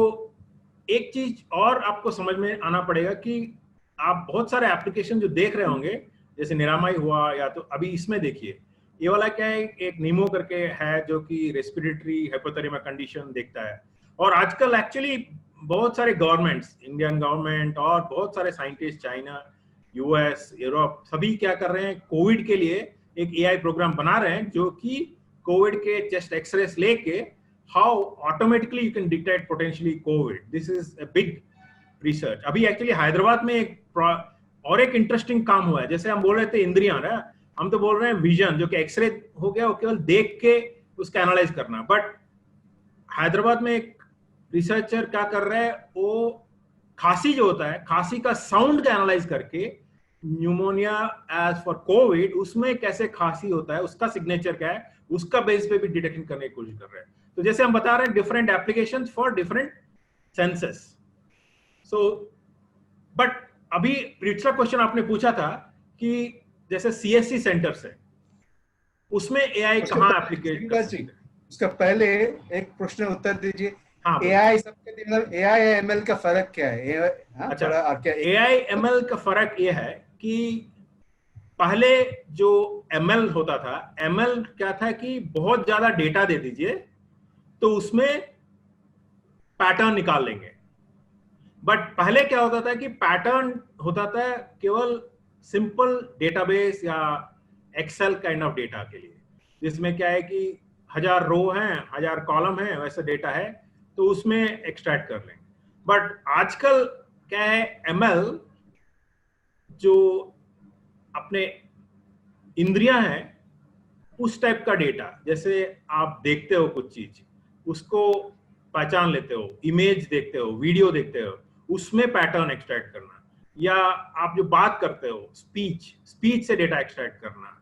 एक चीज और आपको समझ में आना पड़ेगा कि आप बहुत सारे एप्लीकेशन जो देख रहे होंगे, जैसे निरामाई हुआ या तो अभी इसमें देखिए, ये वाला क्या है, एक नीमो करके है जो कि रेस्पिरेटरी हाइपोथर्मिया कंडीशन देखता है। और आजकल एक्चुअली बहुत सारे गवर्नमेंट्स, इंडियन गवर्नमेंट और बहुत सारे साइंटिस्ट, चाइना, यूएस, यूरोप, सभी क्या कर रहे हैं, कोविड के लिए एक एआई प्रोग्राम बना रहे हैं जो कि कोविड के चेस्ट एक्सरेस लेके how automatically you can detect potentially Covid. This is a big research. अभी एक्चुअली हैदराबाद में एक इंटरेस्टिंग काम हुआ है। जैसे हम बोल रहे थे इंद्रियां ना, हम तो बोल रहे हैं विजन, जो कि एक्सरे हो गया, वो केवल देख के उसका एनालाइज करना। बट हैदराबाद में एक रिसर्चर क्या कर रहा है, वो खांसी जो होता है, खांसी का साउंड का एनालाइज करके न्यूमोनिया एज फॉर कोविड, उसमें कैसे खांसी होता है, उसका सिग्नेचर क्या है, उसका बेस पे भी डिटेक्शन करने की कोशिश कर रहे हैं। तो जैसे हम बता रहे हैं, different applications for different senses. So but अभी पिछला क्वेश्चन आपने पूछा था कि जैसे सीएससी सेंटर्स है, उसमें एआई कहाँ एप्लीकेट कर सकते हैं? उसका पहले एक प्रश्न उत्तर दीजिए। हाँ, एआई सबके मतलब एआई और एमएल का फर्क क्या है? अच्छा, क्या एआई एमएल का फर्क ये है कि पहले जो एमएल होता था, एमएल क्या था कि बहुत ज्यादा डेटा दे दीजिए तो उसमें पैटर्न निकाल लेंगे। बट पहले क्या होता था कि पैटर्न होता था केवल सिंपल डेटाबेस या एक्सेल काइंड ऑफ डेटा के लिए, जिसमें क्या है कि 1000 रो हैं, 1000 कॉलम हैं, वैसा डेटा है, तो उसमें एक्सट्रैक्ट कर लेंगे। बट आजकल क्या है, एमएल जो अपने इंद्रियां हैं उस टाइप का डेटा, जैसे आप देखते हो कुछ चीज, उसको पहचान लेते हो, इमेज देखते हो, वीडियो देखते हो, उसमें पैटर्न एक्सट्रैक्ट करना, या आप जो बात करते हो, स्पीच से डेटा एक्सट्रैक्ट करना,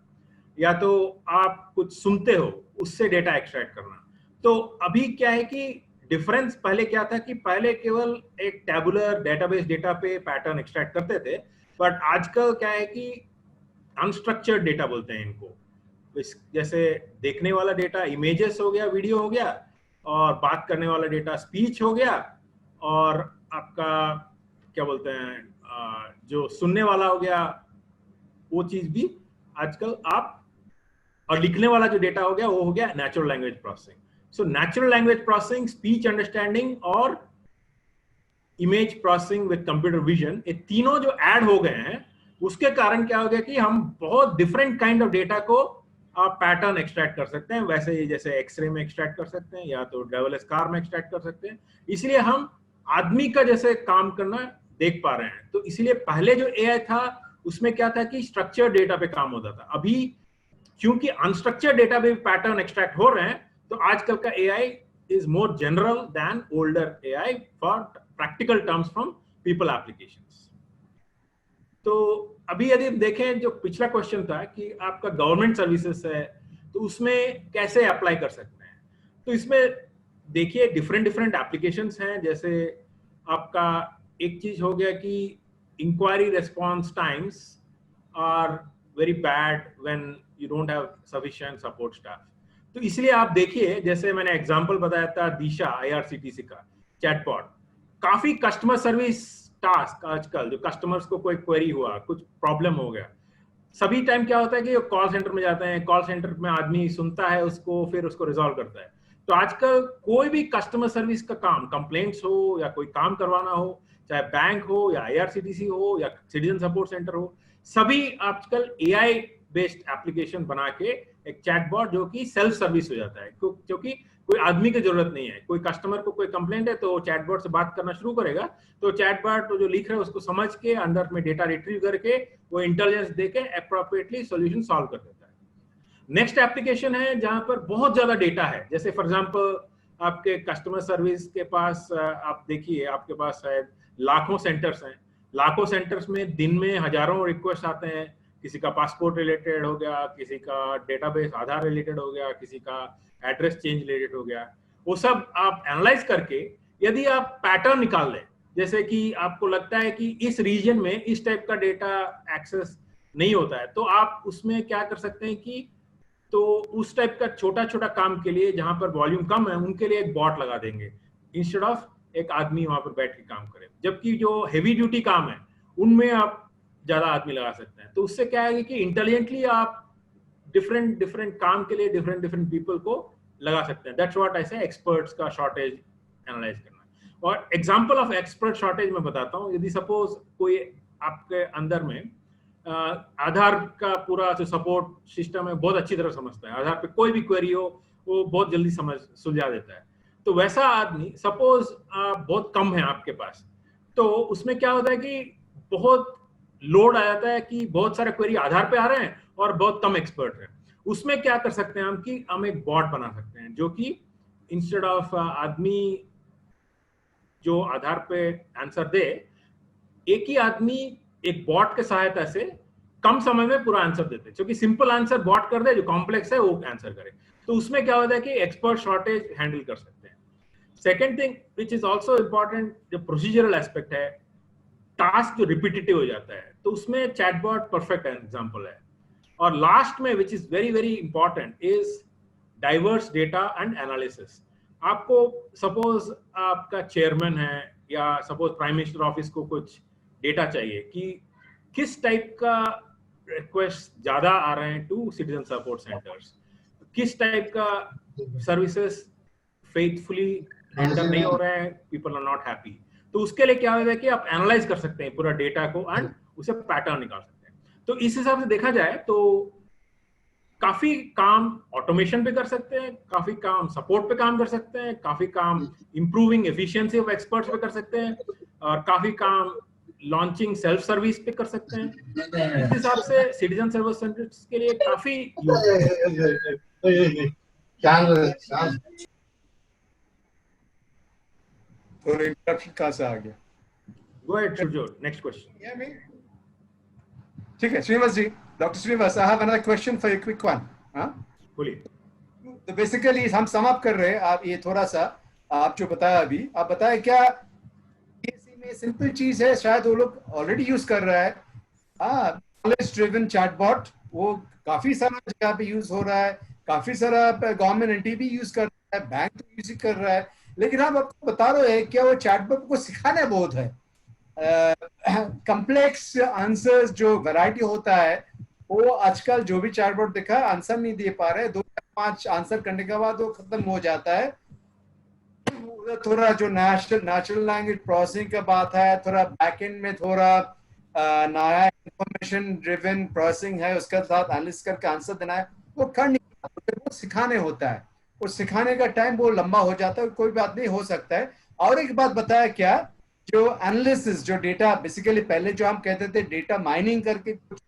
या तो आप कुछ सुनते हो उससे डेटा एक्सट्रैक्ट करना। तो अभी क्या है कि डिफरेंस पहले क्या था कि पहले केवल एक टैबुलर डेटाबेस डेटा पे पैटर्न एक्सट्रैक्ट करते थे, बट आजकल क्या है कि अनस्ट्रक्चर्ड डेटा बोलते हैं इनको। जैसे देखने वाला डेटा इमेजेस हो गया, वीडियो हो गया, और बात करने वाला डेटा स्पीच हो गया, और आपका क्या बोलते हैं जो सुनने वाला हो गया, वो चीज भी आजकल आप, और लिखने वाला जो डेटा हो गया वो हो गया natural language processing. So natural language processing, speech understanding और image processing with computer vision, ये तीनों जो ऐड हो गए हैं, उसके कारण क्या हो गया कि हम बहुत डिफरेंट काइंड ऑफ डेटा को आप पैटर्न एक्सट्रैक्ट कर सकते हैं। वैसे ही जैसे एक्सरे में एक्सट्रैक्ट कर सकते हैं, या तो ड्राइवरलेस कार में एक्सट्रैक्ट कर सकते हैं। इसलिए हम आदमी का जैसे काम करना देख पा रहे हैं। तो इसलिए पहले जो एआई था उसमें क्या था कि स्ट्रक्चर्ड डेटा पे काम होता था। अभी क्योंकि अनस्ट्रक्चर्ड डेटा पे पैटर्न एक्सट्रैक्ट हो रहे हैं, तो आजकल का AI is more general than older AI for practical terms from people applications. तो अभी यदि देखें, जो पिछला क्वेश्चन था कि आपका गवर्नमेंट सर्विसेज है तो उसमें कैसे अप्लाई कर सकते हैं, तो इसमें देखिए डिफरेंट एप्लीकेशंस हैं। जैसे आपका एक चीज हो गया कि enquiry response times are very bad when you don't have sufficient support staff. तो इसलिए आप देखिए, जैसे मैंने एग्जांपल बताया था दिशा आईआरसीटीसी का चैटबॉट, काफी कस्टमर सर्विस टास्क आजकल, जो कस्टमर्स को कोई क्वेरी हुआ, कुछ प्रॉब्लम हो गया, सभी टाइम क्या होता है कि कॉल सेंटर में जाते हैं, कॉल सेंटर में आदमी सुनता है उसको, फिर उसको रिजॉल्व करता है। तो आजकल कोई भी कस्टमर सर्विस का काम, कंप्लेंट्स हो या कोई काम करवाना हो, चाहे बैंक हो या आईआरसीटीसी हो या सिटीजन सपोर्ट सेंटर हो, सभी आजकल एआई बेस्ड एप्लीकेशन बना के एक चैटबॉट जो कि सेल्फ सर्विस हो जाता है, क्योंकि कोई आदमी की जरूरत नहीं है। कोई कस्टमर को कोई कंप्लेंट है तो चैटबॉट से बात करना शुरू करेगा, तो चैटबॉट जो लिख रहा है उसको समझ के अंदर में डेटा रिट्रीव करके वो इंटेलिजेंस देके अप्रोप्रिएटली सॉल्यूशन सॉल्व कर देता है। नेक्स्ट एप्लीकेशन है जहां पर बहुत ज्यादा डेटा है, जैसे फॉर एग्जांपल आपके कस्टमर सर्विस के पास आप देखिए आपके पास शायद लाखों सेंटर्स हैं। लाखों सेंटर्स में दिन में हजारों रिक्वेस्ट आते हैं, किसी का पासपोर्ट रिलेटेड हो गया, किसी का डेटाबेस आधार रिलेटेड हो गया, किसी का एड्रेस चेंज रिलेटेड हो गया। वो सब आप एनालाइज करके यदि आप पैटर्न निकाल लें, जैसे कि आपको लगता है कि इस रीजन में इस टाइप का डेटा एक्सेस नहीं होता है, तो आप उसमें क्या कर सकते हैं कि तो उस टाइप का छोटा छोटा काम के लिए जहां पर वॉल्यूम कम है उनके लिए एक बॉट लगा देंगे, इंस्टेड ऑफ एक आदमी वहां पर बैठ के काम करे। जबकि जो हेवी ड्यूटी काम है उनमें आप ज्यादा आदमी लगा सकते हैं। तो उससे क्या है कि इंटेलिजेंटली आप डिफरेंट डिफरेंट काम के लिए डिफरेंट डिफरेंट पीपल को लगा सकते हैं। दैट्स व्हाट आई से एक्सपर्ट्स का शॉर्टेज एनालाइज करना। और एग्जांपल ऑफ एक्सपर्ट शॉर्टेज मैं बताता हूँ। यदि सपोज कोई आपके अंदर में आधार का पूरा जो सपोर्ट सिस्टम है बहुत अच्छी तरह समझता है, आधार पे कोई भी क्वेरी हो वो बहुत जल्दी सुलझा देता है, तो वैसा आदमी सपोज बहुत कम है आपके पास, तो उसमें क्या होता है कि बहुत लोड आ जाता है कि बहुत सारे क्वेरी आधार पे आ रहे हैं और बहुत कम एक्सपर्ट है। उसमें क्या कर सकते हैं हम कि हम एक बॉट बना सकते हैं जो कि इंस्टेड ऑफ आदमी जो आधार पे आंसर दे, एक ही आदमी एक बॉट के सहायता से कम समय में पूरा आंसर देते हैं, क्योंकि सिंपल आंसर बॉट कर दे, जो कॉम्प्लेक्स है वो आंसर करे। तो उसमें क्या होता है कि एक्सपर्ट शॉर्टेज हैंडल कर सकते हैं। Second thing which is also important, जो प्रोसीजरल एस्पेक्ट है, टास्क जो रिपीटेटिव हो जाता है, तो उसमें चैटबॉट परफेक्ट एग्जांपल है। और लास्ट में which is very very important is diverse data and analysis. आपको सपोज आपका चेयरमैन है या सपोज प्राइम मिनिस्टर ऑफिस को कुछ डेटा चाहिए कि किस टाइप का रिक्वेस्ट ज्यादा आ रहे हैं टू सिटीजन सपोर्ट सेंटर्स, किस टाइप का सर्विसेज फेथफुली रेंडर नहीं हो रहे हैं, पीपल आर नॉट हैप्पी। तो उसके लिए क्या होता है कि आप एनालाइज कर सकते हैं पूरा डेटा को एंड उसे पैटर्न निकाल सकते हैं। तो इस हिसाब से देखा जाए तो काफी काम ऑटोमेशन पे कर सकते हैं, काफी काम सपोर्ट पे काम कर सकते हैं, काफी काम इंप्रूविंग एफिशिएंसी ऑफ एक्सपर्ट्स पे कर सकते हैं, और काफी काम लॉन्चिंग सेल्फ सर्विस पे कर सकते हैं। इस हिसाब से सिटीजन सर्विस सेंटर्स के लिए काफी तो इंटरप्शन कहाँ से आ गया? Go ahead, Shurjot. Next question. ठीक है, Srinivas ji, doctor Srinivas, I have another question for you, quick one. हाँ, बोलिए। तो बेसिकली हम समाप्त कर रहे हैं। आप ये थोड़ा सा आप जो बताया अभी, आप बताएं क्या में सिंपल चीज है, शायद वो लोग ऑलरेडी यूज कर रहा है, नॉलेज ड्रिवन चैटबॉट, वो काफी सारा जगह पे यूज हो रहा है, काफी सारा गवर्नमेंट एंटिटी भी यूज कर रहा है, बैंक तो यूज कर रहा है, लेकिन हम आपको बता रहे हैं क्या वो चैटबॉट को सिखाना बहुत है। कम्प्लेक्स आंसर्स जो वैरायटी होता है, वो आजकल जो भी चैटबॉट दिखा आंसर नहीं दे पा रहे, 2-5 आंसर करने के बाद वो खत्म हो जाता है। थोड़ा जो नेचुरल लैंग्वेज प्रोसेसिंग का बात है, थोड़ा बैकएंड में थोड़ा नया इंफॉर्मेशन ड्रिवन प्रोसेसिंग है, उसके साथ एनालिसिस करके आंसर देना है, वो कर नहीं पाते, वो सिखाने होता है, वो सिखाने का टाइम वो लंबा हो जाता है, कोई बात नहीं, हो सकता है। और एक बात बताया क्या, जो एनालिसिस, जो डेटा बेसिकली पहले जो हम कहते थे डेटा माइनिंग करके कुछ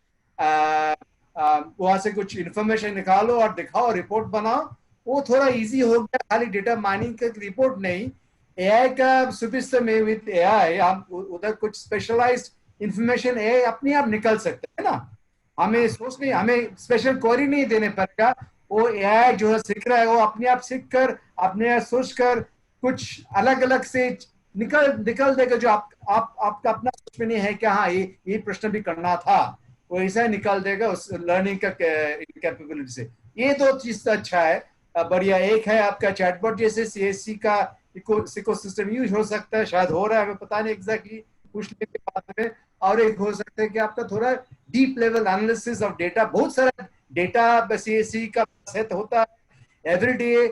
वहां से कुछ इंफॉर्मेशन निकालो और दिखाओ, रिपोर्ट बनाओ, वो थोड़ा इजी हो गया। खाली डेटा माइनिंग का रिपोर्ट नहीं, एआई का सुविधा में विद एआई हम उधर कुछ स्पेशलाइज्ड इंफॉर्मेशन एआई अपने आप निकल सकते हैं ना, हमें सोच नहीं, हमें स्पेशल क्वेरी नहीं देने पड़ेगा, वो एआई जो है सीख रहा है, वो अपने आप सीख कर अपने आप सोच कर कुछ अलग अलग से निकल देगा, जो आपका अपना सोच में नहीं है कि हाँ ये प्रश्न भी करना था, वो ऐसा निकल देगा उस लर्निंग का कैपेबिलिटी से। ये दो चीज अच्छा है, बढ़िया। एक है आपका चैटबॉट जैसे सीएससी का इकोसिस्टम यूज हो सकता है, शायद हो रहा है, हमें पता नहीं एग्जैक्टली, पूछने के बाद में। और एक हो सकता है कि आपका थोड़ा deep level analysis of data, बहुत सारा डेटा सीएससी का सेट होता है एवरीडे,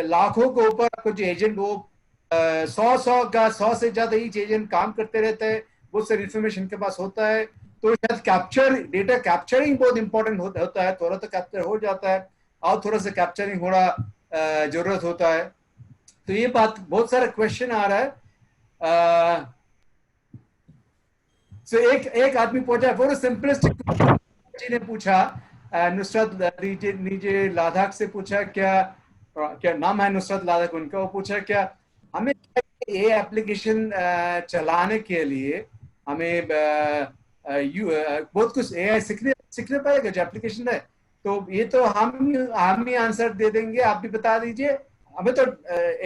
लाखों के ऊपर कुछ एजेंट, वो 100 से ज्यादा ही एजेंट काम करते रहते हैं, बहुत सारी इंफॉर्मेशन के पास होता है, तो शायद डेटा कैप्चरिंग बहुत इंपॉर्टेंट होता है, थोड़ा तो कैप्चर हो जाता है और थोड़ा सा कैप्चरिंग होना जरूरत होता है। तो ये बात, बहुत सारा क्वेश्चन आ रहा है। So एक आदमी पूछा, वो सिंपलिस्टिक जी ने पूछा, नुसरत नीचे लादाख से पूछा, क्या नाम है नुसरत लादाख उनका, वो पूछा क्या हमें ये एप्लीकेशन चलाने के लिए हमें बहुत कुछ AI सीखने पड़ेगा जो एप्लीकेशन है। तो ये तो हम ही आंसर दे देंगे, आप भी बता दीजिए। हमें तो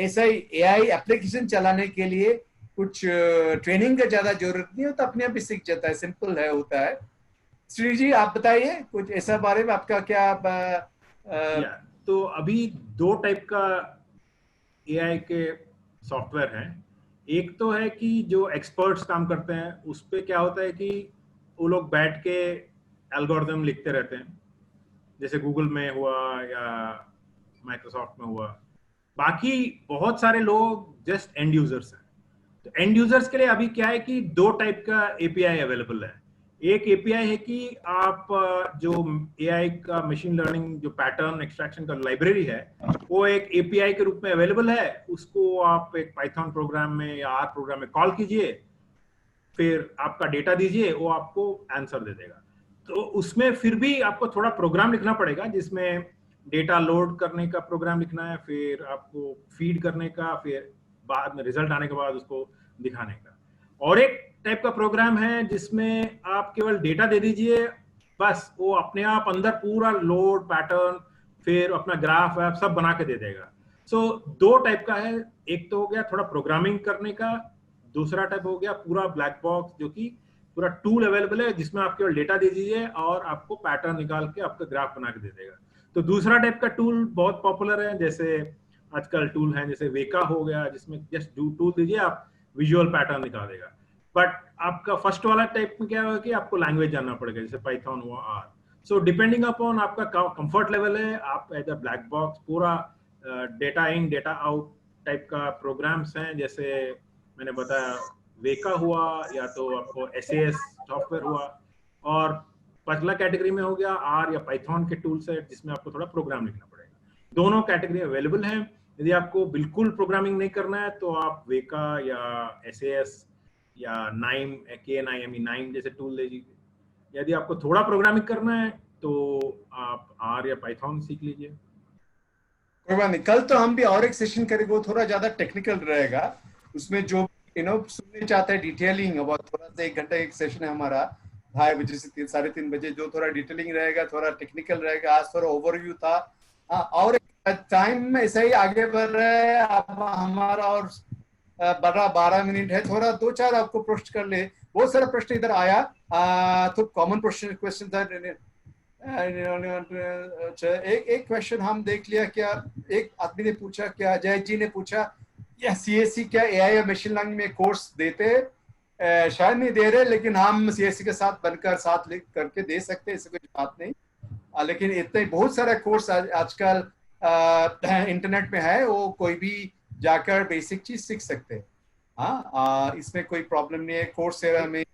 ऐसा ही AI एप्लीकेशन चलाने के लिए कुछ ट्रेनिंग का ज्यादा जरूरत नहीं होता, अपने आप ही सीख जाता है, सिंपल है, होता है। श्री जी आप बताइए कुछ ऐसा बारे में, आपका क्या तो अभी 2 टाइप का AI के सॉफ्टवेयर हैं। एक तो है कि जो एक्सपर्ट्स काम करते हैं उस पे क्या होता है कि वो लोग बैठ के एल्गोरिथम लिखते रहते हैं, जैसे गूगल में हुआ या माइक्रोसॉफ्ट में हुआ। बाकी बहुत सारे लोग जस्ट एंड यूजर्स हैं। तो एंड यूजर्स के लिए अभी क्या है कि 2 टाइप का API अवेलेबल है। एक API है कि आप जो AI का मशीन लर्निंग जो पैटर्न एक्सट्रैक्शन का लाइब्रेरी है वो एक API के रूप में अवेलेबल है। उसको आप एक पाइथन प्रोग्राम में या R प्रोग्राम में कॉल कीजिए, फिर आपका डेटा दीजिए, वो आपको आंसर दे देगा। तो उसमें फिर भी आपको थोड़ा प्रोग्राम लिखना पड़ेगा, जिसमें डेटा लोड करने का प्रोग्राम लिखना है, फिर आपको फीड करने का, फिर बाद में रिजल्ट आने के बाद उसको दिखाने का। और एक टाइप का प्रोग्राम है जिसमें आप केवल डेटा दे दीजिए, बस वो अपने आप अंदर पूरा लोड पैटर्न फिर अपना ग्राफ वैप सब बना के दे देगा। सो 2 टाइप का है, एक तो हो गया थोड़ा प्रोग्रामिंग करने का, दूसरा टाइप हो गया पूरा ब्लैक बॉक्स, जो कि पूरा टूल अवेलेबल है जिसमें आप केवल डेटा दे दीजिए और आपको पैटर्न निकाल के आपका ग्राफ बना के दे देगा। तो दूसरा टाइप का टूल बहुत पॉपुलर है, जैसे आजकल टूल है जैसे वेका हो गया, जिसमें जस्ट टूल दीजिए आप विजुअल पैटर्न निकाल देगा। बट आपका फर्स्ट वाला टाइप में क्या होगा कि आपको लैंग्वेज जानना पड़ेगा, जैसे पाइथन हुआ R। सो डिपेंडिंग अपॉन आपका कंफर्ट लेवल है, आप एज अ ब्लैक बॉक्स पूरा डेटा इन डेटा आउट टाइप का प्रोग्राम्स हैं, जैसे मैंने बताया वेका हुआ, या तो आपको SAS सॉफ्टवेयर हुआ, और पहला कैटेगरी में हो गया R या पाइथन के टूल सेट जिसमें आपको थोड़ा प्रोग्राम लिखना पड़ेगा। दोनों कैटेगरी अवेलेबल हैं। यदि आपको बिल्कुल प्रोग्रामिंग नहीं करना है तो आप वेका या SAS या KNIME जैसे टूल ले लीजिए। यदि आपको थोड़ा प्रोग्रामिंग करना है तो आप R या पाइथन सीख लीजिए। कोई बात नहीं, कल तो हम भी और एक सेशन करेंगे, वो थोड़ा ज्यादा टेक्निकल रहेगा। उसमें जो सुनने चाहते हैं डिटेलिंग, अब थोड़ा सा 1 घंटा एक सेशन है हमारा 2:30 बजे से 3-3:30 बजे, जो थोड़ा डिटेलिंग रहेगा, थोड़ा टेक्निकल रहेगा। आज थोड़ा ओवरव्यू था। और टाइम ऐसा ही आगे बढ़ रहा है, अब हमारा और 12 मिनट है। थोड़ा 2-4 आपको प्रश्न कर ले, बहुत सारा प्रश्न इधर आया, तो कॉमन क्वेश्चन था। एक क्वेश्चन हम देख लिया, क्या एक आदमी ने पूछा, क्या अजय जी ने पूछा, या CSE क्या AI या मशीन लर्निंग में कोर्स देते हैं? शायद नहीं दे रहे, लेकिन हम CSE के साथ बनकर साथ लिख करके दे सकते हैं, ऐसी कोई बात नहीं। लेकिन इतने बहुत सारा कोर्स आजकल इंटरनेट में है, वो कोई भी जाकर बेसिक चीज सीख सकते हैं। हाँ, इसमें कोई प्रॉब्लम नहीं है। कोर्सेरा में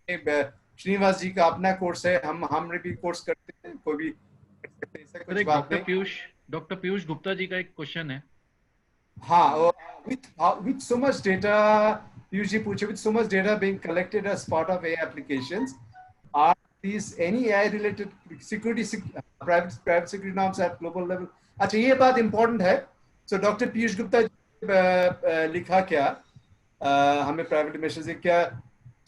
श्रीनिवास जी का अपना कोर्स है, हम भी कोर्स करते हैं, कोई भी डॉक्टर पीयूष गुप्ता जी का एक क्वेश्चन है। हाँ, with so much data, Piyush ji पूछे, with so much data being collected as part of AI applications, are these any AI related private security norms at global level? अच्छा, ये बात important है। So डॉक्टर पीयूष गुप्ता लिखा क्या हमें प्राइवेट मिशन से, क्या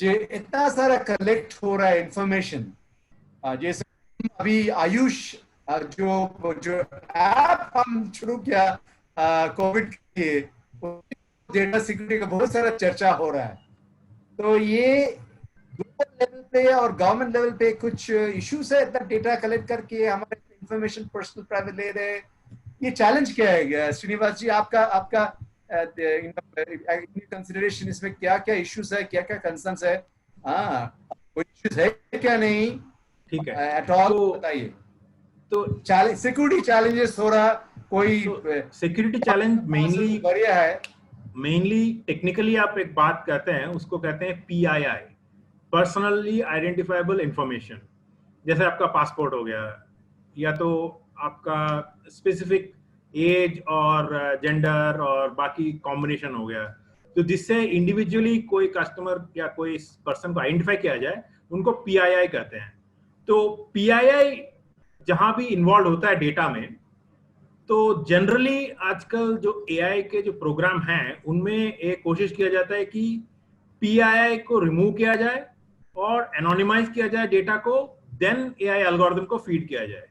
जो इतना सारा कलेक्ट हो रहा है इंफॉर्मेशन, जैसे अभी आयुष जो ऐप हम शुरू किया कोविड के, डेटा सिक्योरिटी का बहुत सारा चर्चा हो रहा है। तो ये ग्लोबल लेवल पे और गवर्नमेंट लेवल पे कुछ इश्यूज है, इतना डेटा कलेक्ट करके हमारे इंफॉर्मेशन पर्सनल प्राइवेट ले रहे हैं। ये चैलेंज क्या है श्रीनिवास जी, आपका कंसिडरेशन, इसमें क्या क्या इश्यूज है, क्या क्या कंसर्न्स है? कोई इश्यूज है क्या? नहीं, ठीक है, एट ऑल बताइए। तो सिक्योरिटी चैलेंजेस हो रहा, कोई सिक्योरिटी चैलेंज मेनली बढ़िया है, मेनली टेक्निकली आप एक बात कहते हैं, उसको कहते हैं PII, पर्सनली आइडेंटिफाइबल इंफॉर्मेशन, जैसे आपका पासपोर्ट हो गया, या तो आपका स्पेसिफिक एज और जेंडर और बाकी कॉम्बिनेशन हो गया, तो जिससे इंडिविजुअली कोई कस्टमर या कोई पर्सन को आइडेंटिफाई किया जाए, उनको PII कहते हैं। तो PII जहां भी इन्वॉल्व होता है डेटा में, तो जनरली आजकल जो AI के जो प्रोग्राम हैं उनमें एक कोशिश किया जाता है कि PII को रिमूव किया जाए और एनोनिमाइज किया जाए डेटा को, देन AI एल्गोरिथम को फीड किया जाए।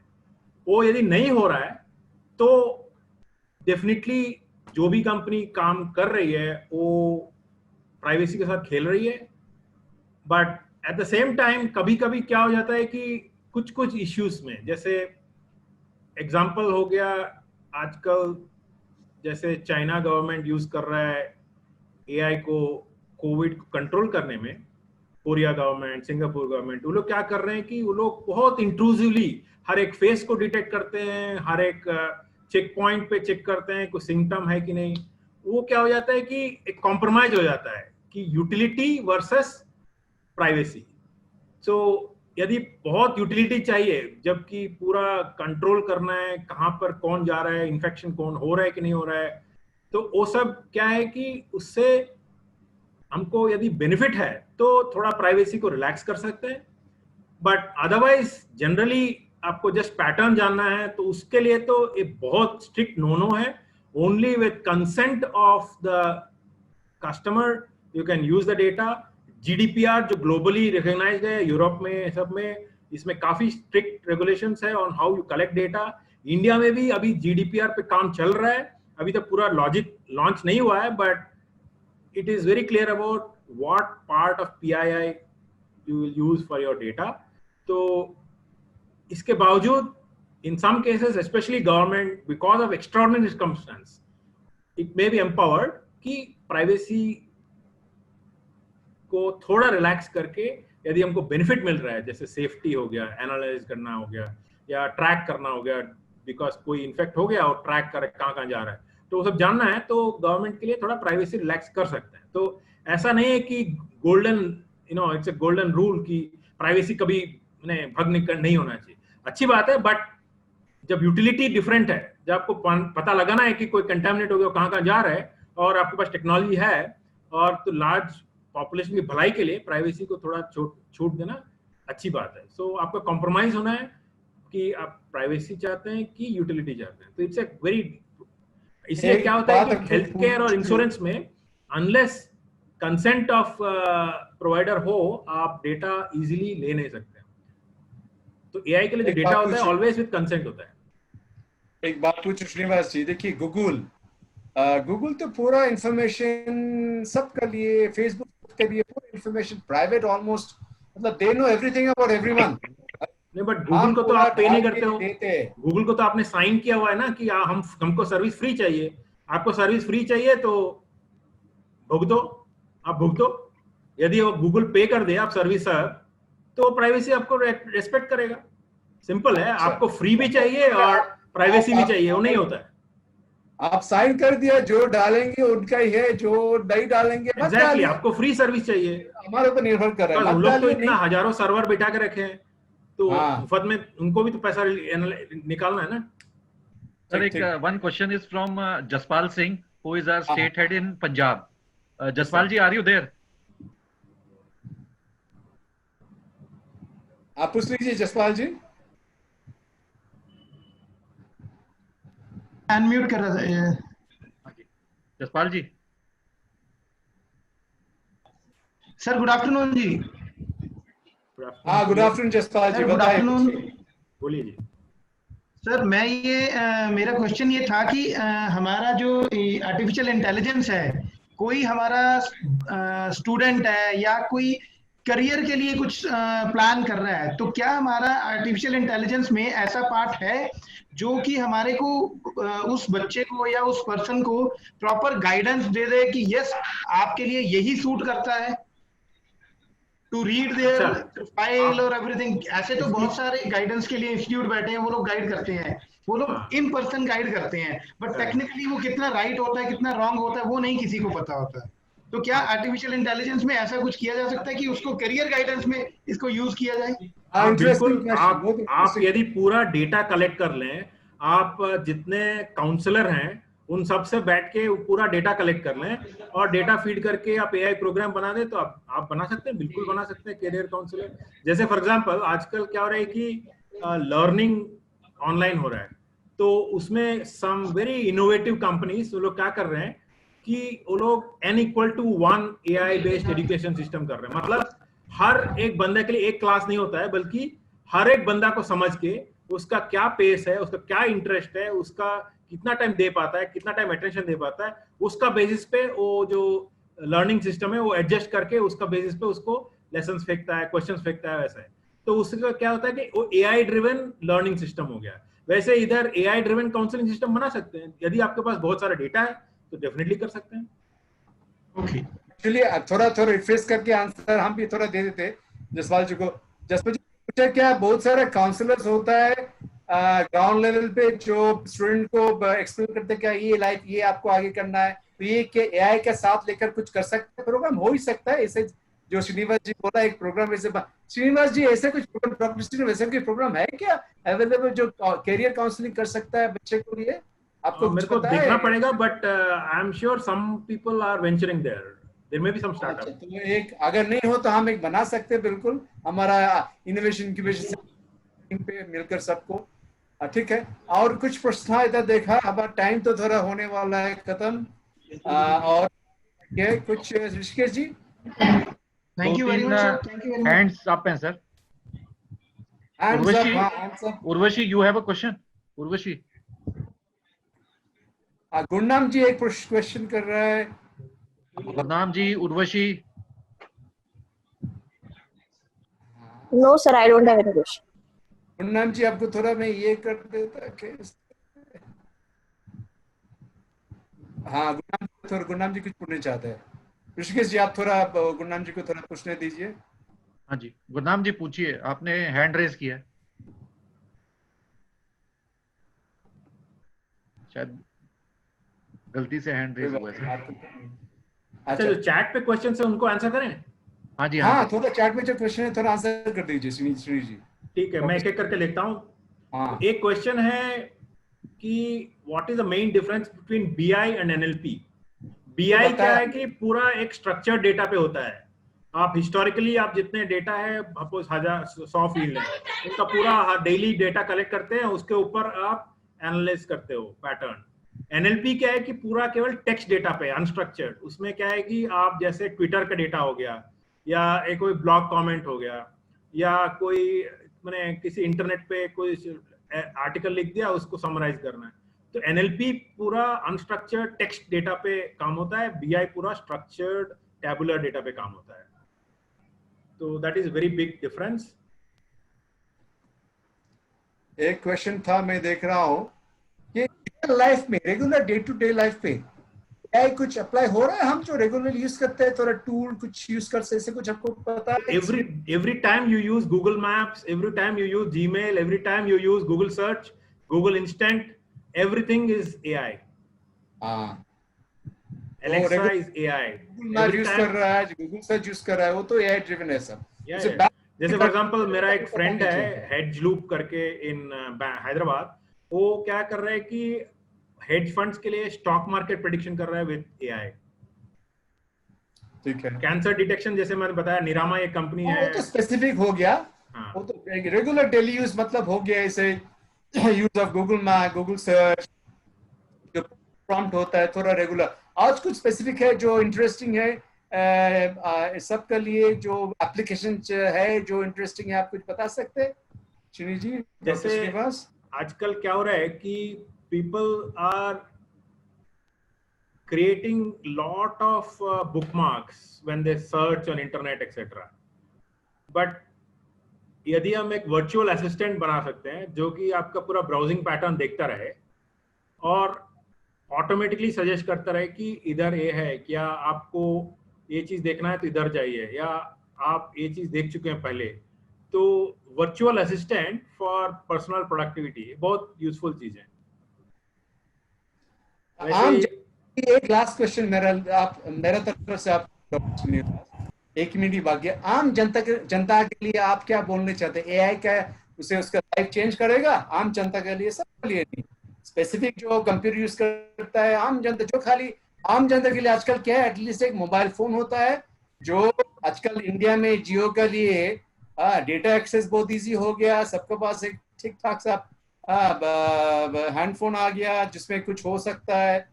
वो यदि नहीं हो रहा है तो डेफिनेटली जो भी कंपनी काम कर रही है वो प्राइवेसी के साथ खेल रही है, but at the same time कभी कभी क्या हो जाता है कि कुछ कुछ इश्यूज में, जैसे एग्जांपल हो गया आजकल जैसे चाइना गवर्नमेंट यूज कर रहा है AI को कोविड को कंट्रोल करने में, कोरिया गवर्नमेंट, सिंगापुर गवर्नमेंट, वो लोग क्या कर रहे हैं कि वो लोग बहुत इंट्रूसिवली हर एक फेस को डिटेक्ट करते हैं, हर एक चेक पॉइंट पे चेक करते हैं कोई सिम्टम है कि नहीं। वो क्या हो जाता है कि एक कॉम्प्रोमाइज हो जाता है कि यूटिलिटी वर्सेस प्राइवेसी। सो यदि बहुत यूटिलिटी चाहिए जबकि पूरा कंट्रोल करना है कहाँ पर कौन जा रहा है, इन्फेक्शन कौन हो रहा है कि नहीं हो रहा है, तो वो सब क्या है कि उससे हमको यदि बेनिफिट है तो थोड़ा प्राइवेसी को रिलैक्स कर सकते हैं, बट अदरवाइज जनरली आपको जस्ट पैटर्न जानना है तो उसके लिए तो एक बहुत स्ट्रिक्ट नो है। Only with consent of the customer you can use the data. GDPR जो ग्लोबली रिकॉग्नाइज्ड है, यूरोप में सब में, इसमें काफी स्ट्रिक्ट रेगुलेशंस है on how you collect data. India में भी अभी GDPR पे काम चल रहा है, अभी तक पूरा लॉजिक लॉन्च नहीं हुआ है, but it is very clear about what part of PII you will use for your data. तो इसके बावजूद in some cases, especially government, because of extraordinary circumstance, it may be empowered कि privacy को थोड़ा रिलैक्स करके यदि हमको बेनिफिट मिल रहा है, जैसे सेफ्टी हो गया, एनालाइज करना हो गया, या ट्रैक करना हो गया, बिकॉज कोई इन्फेक्ट हो गया और ट्रैक कर कहाँ जा रहा है, तो वो सब जानना है, तो गवर्नमेंट के लिए थोड़ा प्राइवेसी रिलैक्स कर सकते हैं। तो ऐसा नहीं है कि golden it's a golden rule कि प्राइवेसी कभी भंग नहीं होना चाहिए। अच्छी बात है, बट जब यूटिलिटी डिफरेंट है, जब आपको पता लगाना है कि कोई कंटामिनेट हो गया, कहाँ जा रहा है, और आपके पास टेक्नोलॉजी है, और तो लार्ज पॉपुलेशन की भलाई के लिए प्राइवेसी को थोड़ा छूट देना अच्छी बात है। सो आपका कॉम्प्रोमाइज होना है कि आप प्राइवेसी चाहते हैं कि यूटिलिटी चाहते हैं। तो इट्स ए वेरी, इसलिए क्या होता है कि हेल्थ केयर और इंश्योरेंस में अनलेस कंसेंट ऑफ प्रोवाइडर हो, आप डेटा इजीली ले नहीं सकते। तो AI के लिए जो डेटा होता है ऑलवेज विद कंसेंट होता है। एक बात पूछूं श्रीनिवास जी, देखिए गूगल तो पूरा इंफॉर्मेशन सबके लिए, फेसबुक के लिए पूरा इंफॉर्मेशन प्राइवेट ऑलमोस्ट, मतलब they know everything about everyone. नहीं, बट गूगल को तो आप पे नहीं करते हो। गूगल को तो आपने साइन किया हुआ है ना कि हमको सर्विस फ्री चाहिए। आपको सर्विस फ्री चाहिए तो भुगतो, आप भुगतो। यदि वो गूगल पे कर दे आप सर्विस तो प्राइवेसी आपको रेस्पेक्ट करेगा। सिंपल है। आपको फ्री भी चाहिए और प्राइवेसी भी चाहिए, वो नहीं होता है। आप साइन कर दिया, जो डालेंगे उनका ही है, जो नहीं डालेंगे मत डालिए। आपको फ्री सर्विस चाहिए, हमारे ऊपर निर्भर कर रहा है। हम लोग तो इतना हजारों सर्वर बिठा के रखे हैं, तो मुफ्त में उनको भी तो पैसा निकालना है ना। Sir, one question is from Jaspal Singh, who is our state head in Punjab. Jaspal ji, are you there? आप पूछ लीजिए जसपाल जी। अनम्यूट कर रहा था जसपाल जी। सर गुड आफ्टरनून जी। हाँ, गुड आफ्टरनून जसपाल जी, गुड आफ्टरनून। बोलिए जी। सर मैं मेरा क्वेश्चन ये था कि हमारा जो आर्टिफिशियल इंटेलिजेंस है, कोई हमारा स्टूडेंट है या कोई करियर के लिए कुछ प्लान कर रहा है, तो क्या हमारा आर्टिफिशियल इंटेलिजेंस में ऐसा पार्ट है जो कि हमारे को उस बच्चे को या उस पर्सन को प्रॉपर गाइडेंस दे दे कि यस आपके लिए यही सूट करता है, टू रीड देयर फाइल और एवरीथिंग। ऐसे तो बहुत सारे गाइडेंस के लिए इंस्टीट्यूट बैठे हैं, वो लोग गाइड करते हैं, वो लोग इन पर्सन गाइड करते हैं, बट टेक्निकली वो कितना राइट होता है कितना रॉन्ग होता है वो नहीं किसी को पता होता है। तो क्या आर्टिफिशियल इंटेलिजेंस में ऐसा कुछ किया जा सकता है कि उसको करियर गाइडेंस में इसको यूज किया जाए? हाँ, बिल्कुल। Interesting question, आप बहुत आप interesting. यदि पूरा डेटा कलेक्ट कर लें, आप जितने काउंसलर हैं उन सब से बैठ के पूरा डेटा कलेक्ट कर लें और डेटा फीड करके आप एआई प्रोग्राम बना दें, तो आप बना सकते हैं, बिल्कुल बना सकते हैं करियर काउंसलर। जैसे फॉर एग्जांपल आजकल क्या हो रहा है कि लर्निंग ऑनलाइन हो रहा है, तो उसमें सम वेरी इनोवेटिव कंपनीज वो लोग क्या कर रहे हैं कि वो लोग n=1 AI based education system कर रहे हैं। मतलब हर एक बंदे के लिए एक क्लास नहीं होता है, बल्कि हर एक बंदा को समझ के उसका क्या पेस है, उसका क्या इंटरेस्ट है, उसका कितना टाइम दे पाता है, कितना टाइम अटेंशन दे पाता है, उसका बेसिस पे वो जो लर्निंग सिस्टम है वो एडजस्ट करके उसका बेसिस पे उसको लेसन्स फेंकता है, क्वेश्चंस फेंकता है, वैसा है। तो उससे क्या होता है कि वो एआई ड्रिवन लर्निंग सिस्टम हो गया। वैसे इधर एआई ड्रिवन काउंसलिंग सिस्टम बना सकते हैं, यदि आपके पास बहुत सारा डेटा है तो डेफिनेटली कर सकते हैं। ओके, एक्चुअली थोड़ा रिफ्रेश करके आंसर हम भी थोड़ा दे देते जसपाल जी को। जसपाल जी पूछा क्या बहुत सारे काउंसलर्स होता है ग्राउंड लेवल पे जो स्टूडेंट को एक्सप्लेन करते क्या ये लाइफ ये आपको आगे करना है, तो ये के एआई के साथ लेकर कुछ कर सकते हैं, प्रोग्राम हो ही सकता है ऐसे जो श्रीनिवास जी बोला एक प्रोग्राम ऐसे। श्रीनिवास जी ऐसे कुछ प्रोग्राम वैसे कोई प्रोग्राम है क्या अवेलेबल जो कैरियर काउंसलिंग कर सकता है बच्चे को लिए? आपको मेरे को देखना पड़ेगा, but I am sure some people are venturing there, there may be some startup. तो एक अगर नहीं हो तो हम एक बना सकते हैं, बिल्कुल हमारा इनोवेशन इंक्यूबेशन पे मिलकर सबको। ठीक है, और कुछ प्रश्न इधर देखा, अब टाइम तो थोड़ा होने वाला है खत्म। और ये कुछ Rishikesh ji, thank you very much sir, thank you very much. Hands up, and sir. hands up, hands up. Urvashi, you have a question? Urvashi. Gurnam ji एक क्वेश्चन कर रहा है। Gurnam ji, Urvashi. No, sir, I don't have any question. Gurnam जी आपको थोड़ा मैं ये कर देता कि हाँ गुरनाम जी कुछ पूछना चाहते हैं। ऋषिकेश जी आप थोड़ा गुरनाम जी को थोड़ा पूछने दीजिए। हाँ जी, गुरनाम जी पूछिए, आपने हैंड रेज किया है शायद, गलती से हैंड रेज हुआ है। अच्छा, जो चैट पे क्वेश्चन है उनको आंसर करें? हाँ जी, हाँ थोड़ा चैट में जो क्वेश्चन है थोड़ा आंसर कर दीजिए श्री जी। ठीक है, मैं एक एक करके लिखता हूँ। हाँ, एक क्वेश्चन है कि what is the main difference between BI and NLP? BI क्या है कि पूरा एक स्ट्रक्चर्ड डेटा पे होता है। आप हिस्टोरिकली आप जितने डेटा है, सपोज 100 फील्ड है, उनका पूरा डेली डेटा कलेक्ट करते हैं, उसके ऊपर आप एनालाइज करते हो पैटर्न। एनएलपी क्या है कि पूरा केवल टेक्स्ट डेटा पे अनस्ट्रक्चर्ड, उसमें क्या है कि आप जैसे ट्विटर का डेटा हो गया या एक कोई ब्लॉग कमेंट हो गया या कोई मैंने किसी इंटरनेट पे कोई आर्टिकल लिख दिया उसको समराइज करना है, तो एनएलपी पूरा अनस्ट्रक्चर्ड टेक्स्ट डेटा पे काम होता है, बीआई पूरा स्ट्रक्चर्ड टैबुलर डेटा पे काम होता है। तो that is very big difference. एक क्वेश्चन था मैं देख रहा हूँ कि लाइफ में regular day to day life पे क्या कुछ अप्लाई हो रहा है, हम जो रेगुलर यूज करते हैं थोड़ा टूल कुछ यूज कर सकते, कुछ आपको पता है? every time you use Google Maps, every time you use Gmail, every time you use Google Search, Google Instant, everything is AI. हाँ, Alexa is AI. Google use कर रहा है, Google सर्च यूज कर रहा है, वो तो AI ड्रिवन है सब। जैसे फॉर एग्जांपल मेरा एक फ्रेंड है हेड्ज लूप करके इन हैदराबाद, वो क्या कर रहा है कि हेज फंड्स के लिए स्टॉक मार्केट प्रेडिक्शन कर रहा है विद एआई। ठीक है, कैंसर डिटेक्शन जैसे मैंने बताया, निरामा एक कंपनी है, वो तो स्पेसिफिक हो गया। हाँ। वो तो रेगुलर डेली यूज मतलब हो गया, ऐसे use of Google map, Google search, जो प्रॉम्प्ट होता है थोड़ा रेगुलर। आज कुछ स्पेसिफिक है जो इंटरेस्टिंग है सबके लिए, जो एप्लीकेशन है जो इंटरेस्टिंग है, आप कुछ बता सकते हैं श्री जी? जैसे आजकल क्या हो रहा है कि people are creating lot of bookmarks when they search on internet etc. But यदि हम एक वर्चुअल असिस्टेंट बना सकते हैं जो कि आपका पूरा ब्राउजिंग पैटर्न देखता रहे और ऑटोमेटिकली सजेस्ट करता रहे कि इधर ये है, क्या आपको ये चीज देखना है तो इधर जाइए, या आप ये चीज देख चुके हैं पहले, तो virtual assistant for personal productivity बहुत यूजफुल चीज है। एक लास्ट क्वेश्चन मेरा तरफ से आप एक मिनट ही बाकी है। आम जनता के लिए आप क्या बोलना चाहते हैं? एआई क्या उसे उसका लाइफ चेंज करेगा? आम जनता के लिए, सबके लिए नहीं, स्पेसिफिक जो कंप्यूटर यूज करता है आम जनता, जो खाली आम जनता के लिए आजकल क्या है, एटलीस्ट एक मोबाइल फोन होता है, जो आजकल इंडिया में जियो के लिए डेटा एक्सेस बहुत इजी हो गया, सबके पास एक ठीक ठाक सा हैंडफोन आ गया जिसमें कुछ हो सकता है।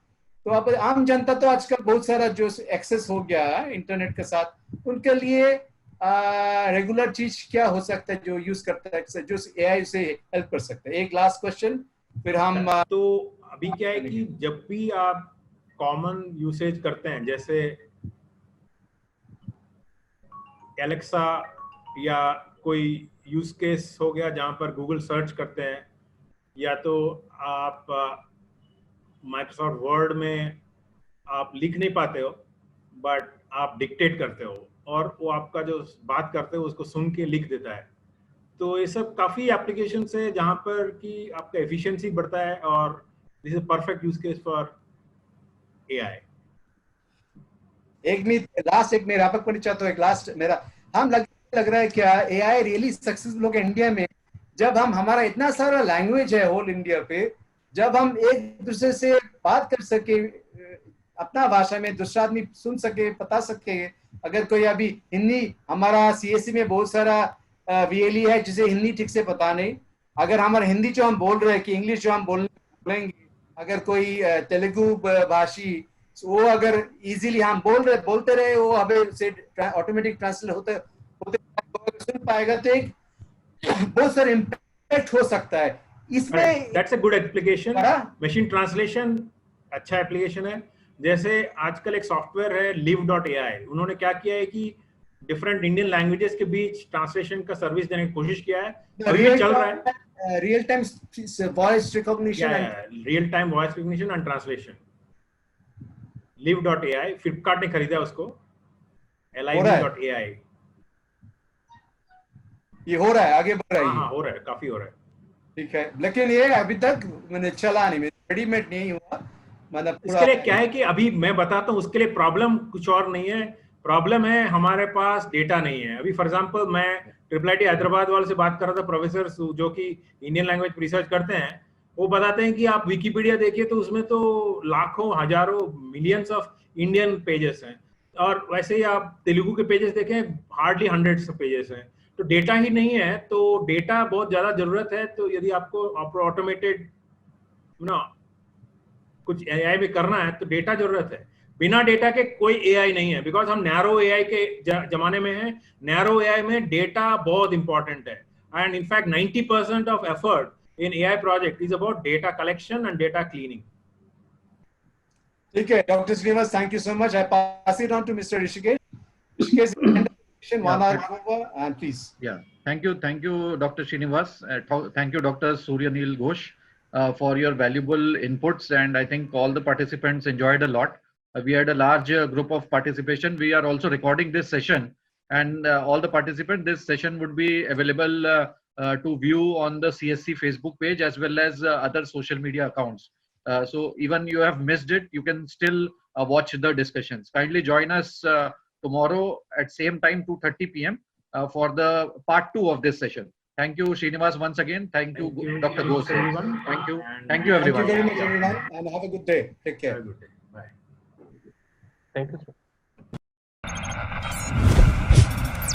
तो अब आम जनता तो आजकल बहुत सारा जो एक्सेस हो गया है इंटरनेट के साथ, उनके लिए रेगुलर चीज क्या हो सकता है जो यूज करता है, जो एआई से हेल्प कर सकता है? एक लास्ट क्वेश्चन फिर हम तो अभी क्या है कि जब भी आप कॉमन यूसेज करते हैं, जैसे एलेक्सा या कोई यूज केस हो गया जहां पर गूगल सर्च करते हैं, या तो आप माइक्रोसॉफ्ट वर्ड में आप लिख नहीं पाते हो बट आप डिक्टेट करते हो और वो आपका जो बात करते हो उसको सुन के लिख देता है। तो ये सब काफी एप्लीकेशंस है जहां पर कि आपका एफिशिएंसी बढ़ता है और this is perfect use case for AI. एक मैं व्यापक पढ़ना चाहता हूँ। एक लास्ट मेरा हम लग रहा है क्या एआई रियली सक्सेसफुल होगा इंडिया में, जब हम हमारा इतना सारा लैंग्वेज है होल इंडिया पे, जब हम एक दूसरे से बात कर सके अपना भाषा में, दूसरा आदमी सुन सके, बता सके। अगर कोई अभी हिंदी, हमारा सीएससी में बहुत सारा वीएलई है जिसे हिंदी ठीक से पता नहीं, अगर हमारा हिंदी जो हम बोल रहे हैं कि इंग्लिश जो हम बोलेंगे, अगर कोई तेलुगु भाषी वो अगर इजीली हम बोलते रहे, वो हमें से ऑटोमेटिक ट्रांसलेट होते सुन पाएगा, तो एक बहुत सारा इम्पैक्ट हो सकता है इसमें। That's a good application. Machine translation अच्छा एप्लीकेशन है। जैसे आजकल एक सॉफ्टवेयर है live.ai, उन्होंने क्या किया है कि डिफरेंट इंडियन लैंग्वेजेस के बीच ट्रांसलेशन का सर्विस देने की कोशिश किया है। अभी चल रहा है real time voice recognition and translation. live.ai, Flipkart ने खरीदा उसको, live.ai। ये हो रहा है, आगे बढ़ रहा है। हाँ, हो रहा है, काफी हो रहा है। ठीक है, लेकिन ये अभी तक मैंने चला नहीं, रेडीमेड नहीं हुआ। मतलब इसके लिए क्या है कि अभी मैं बताता हूँ, उसके लिए प्रॉब्लम कुछ और नहीं है, प्रॉब्लम है हमारे पास डेटा नहीं है। अभी फॉर एग्जांपल मैं IIIT हैदराबाद वाले से बात कर रहा था, प्रोफेसर जो कि इंडियन लैंग्वेज रिसर्च करते हैं, वो बताते हैं कि आप विकिपीडिया देखिए तो उसमें तो लाखों, हजारों, मिलियंस ऑफ इंडियन पेजेस हैं, और वैसे ही आप तेलुगु के पेजेस देखें, हार्डली हंड्रेड्स ऑफ पेजेस हैं। तो डेटा ही नहीं है, तो डेटा बहुत ज्यादा जरूरत है। तो यदि आपको ऑटोमेटेड कुछ एआई में करना है तो डेटा जरूरत है। बिना डेटा के कोई एआई नहीं है, बिकॉज हम नैरो एआई के जमाने में हैं। नैरो एआई में डेटा बहुत इंपॉर्टेंट है, and in fact 90% of effort in AI project is about data collection and data cleaning. ठीक है, doctor Srinivas, thank you so much. I pass it on to mister Rishikesh. Rishikesh, 1 hour over, and please. Yeah, thank you, Dr. Srinivas. Thank you, Dr. Suryanil Ghosh, for your valuable inputs, and I think all the participants enjoyed a lot. We had a large group of participation. We are also recording this session, and all the participants, this session would be available to view on the CSC Facebook page as well as other social media accounts. So even you have missed it, you can still watch the discussions. Kindly join us tomorrow at same time, 2:30 p.m. For the part 2 of this session. Thank you, Srinivas, once again. Thank you, Dr. Ghosh. Thank you. Thank you, everyone. Thank you very much, everyone, and have a good day. Take care. Have a good day. Bye. Thank you, sir.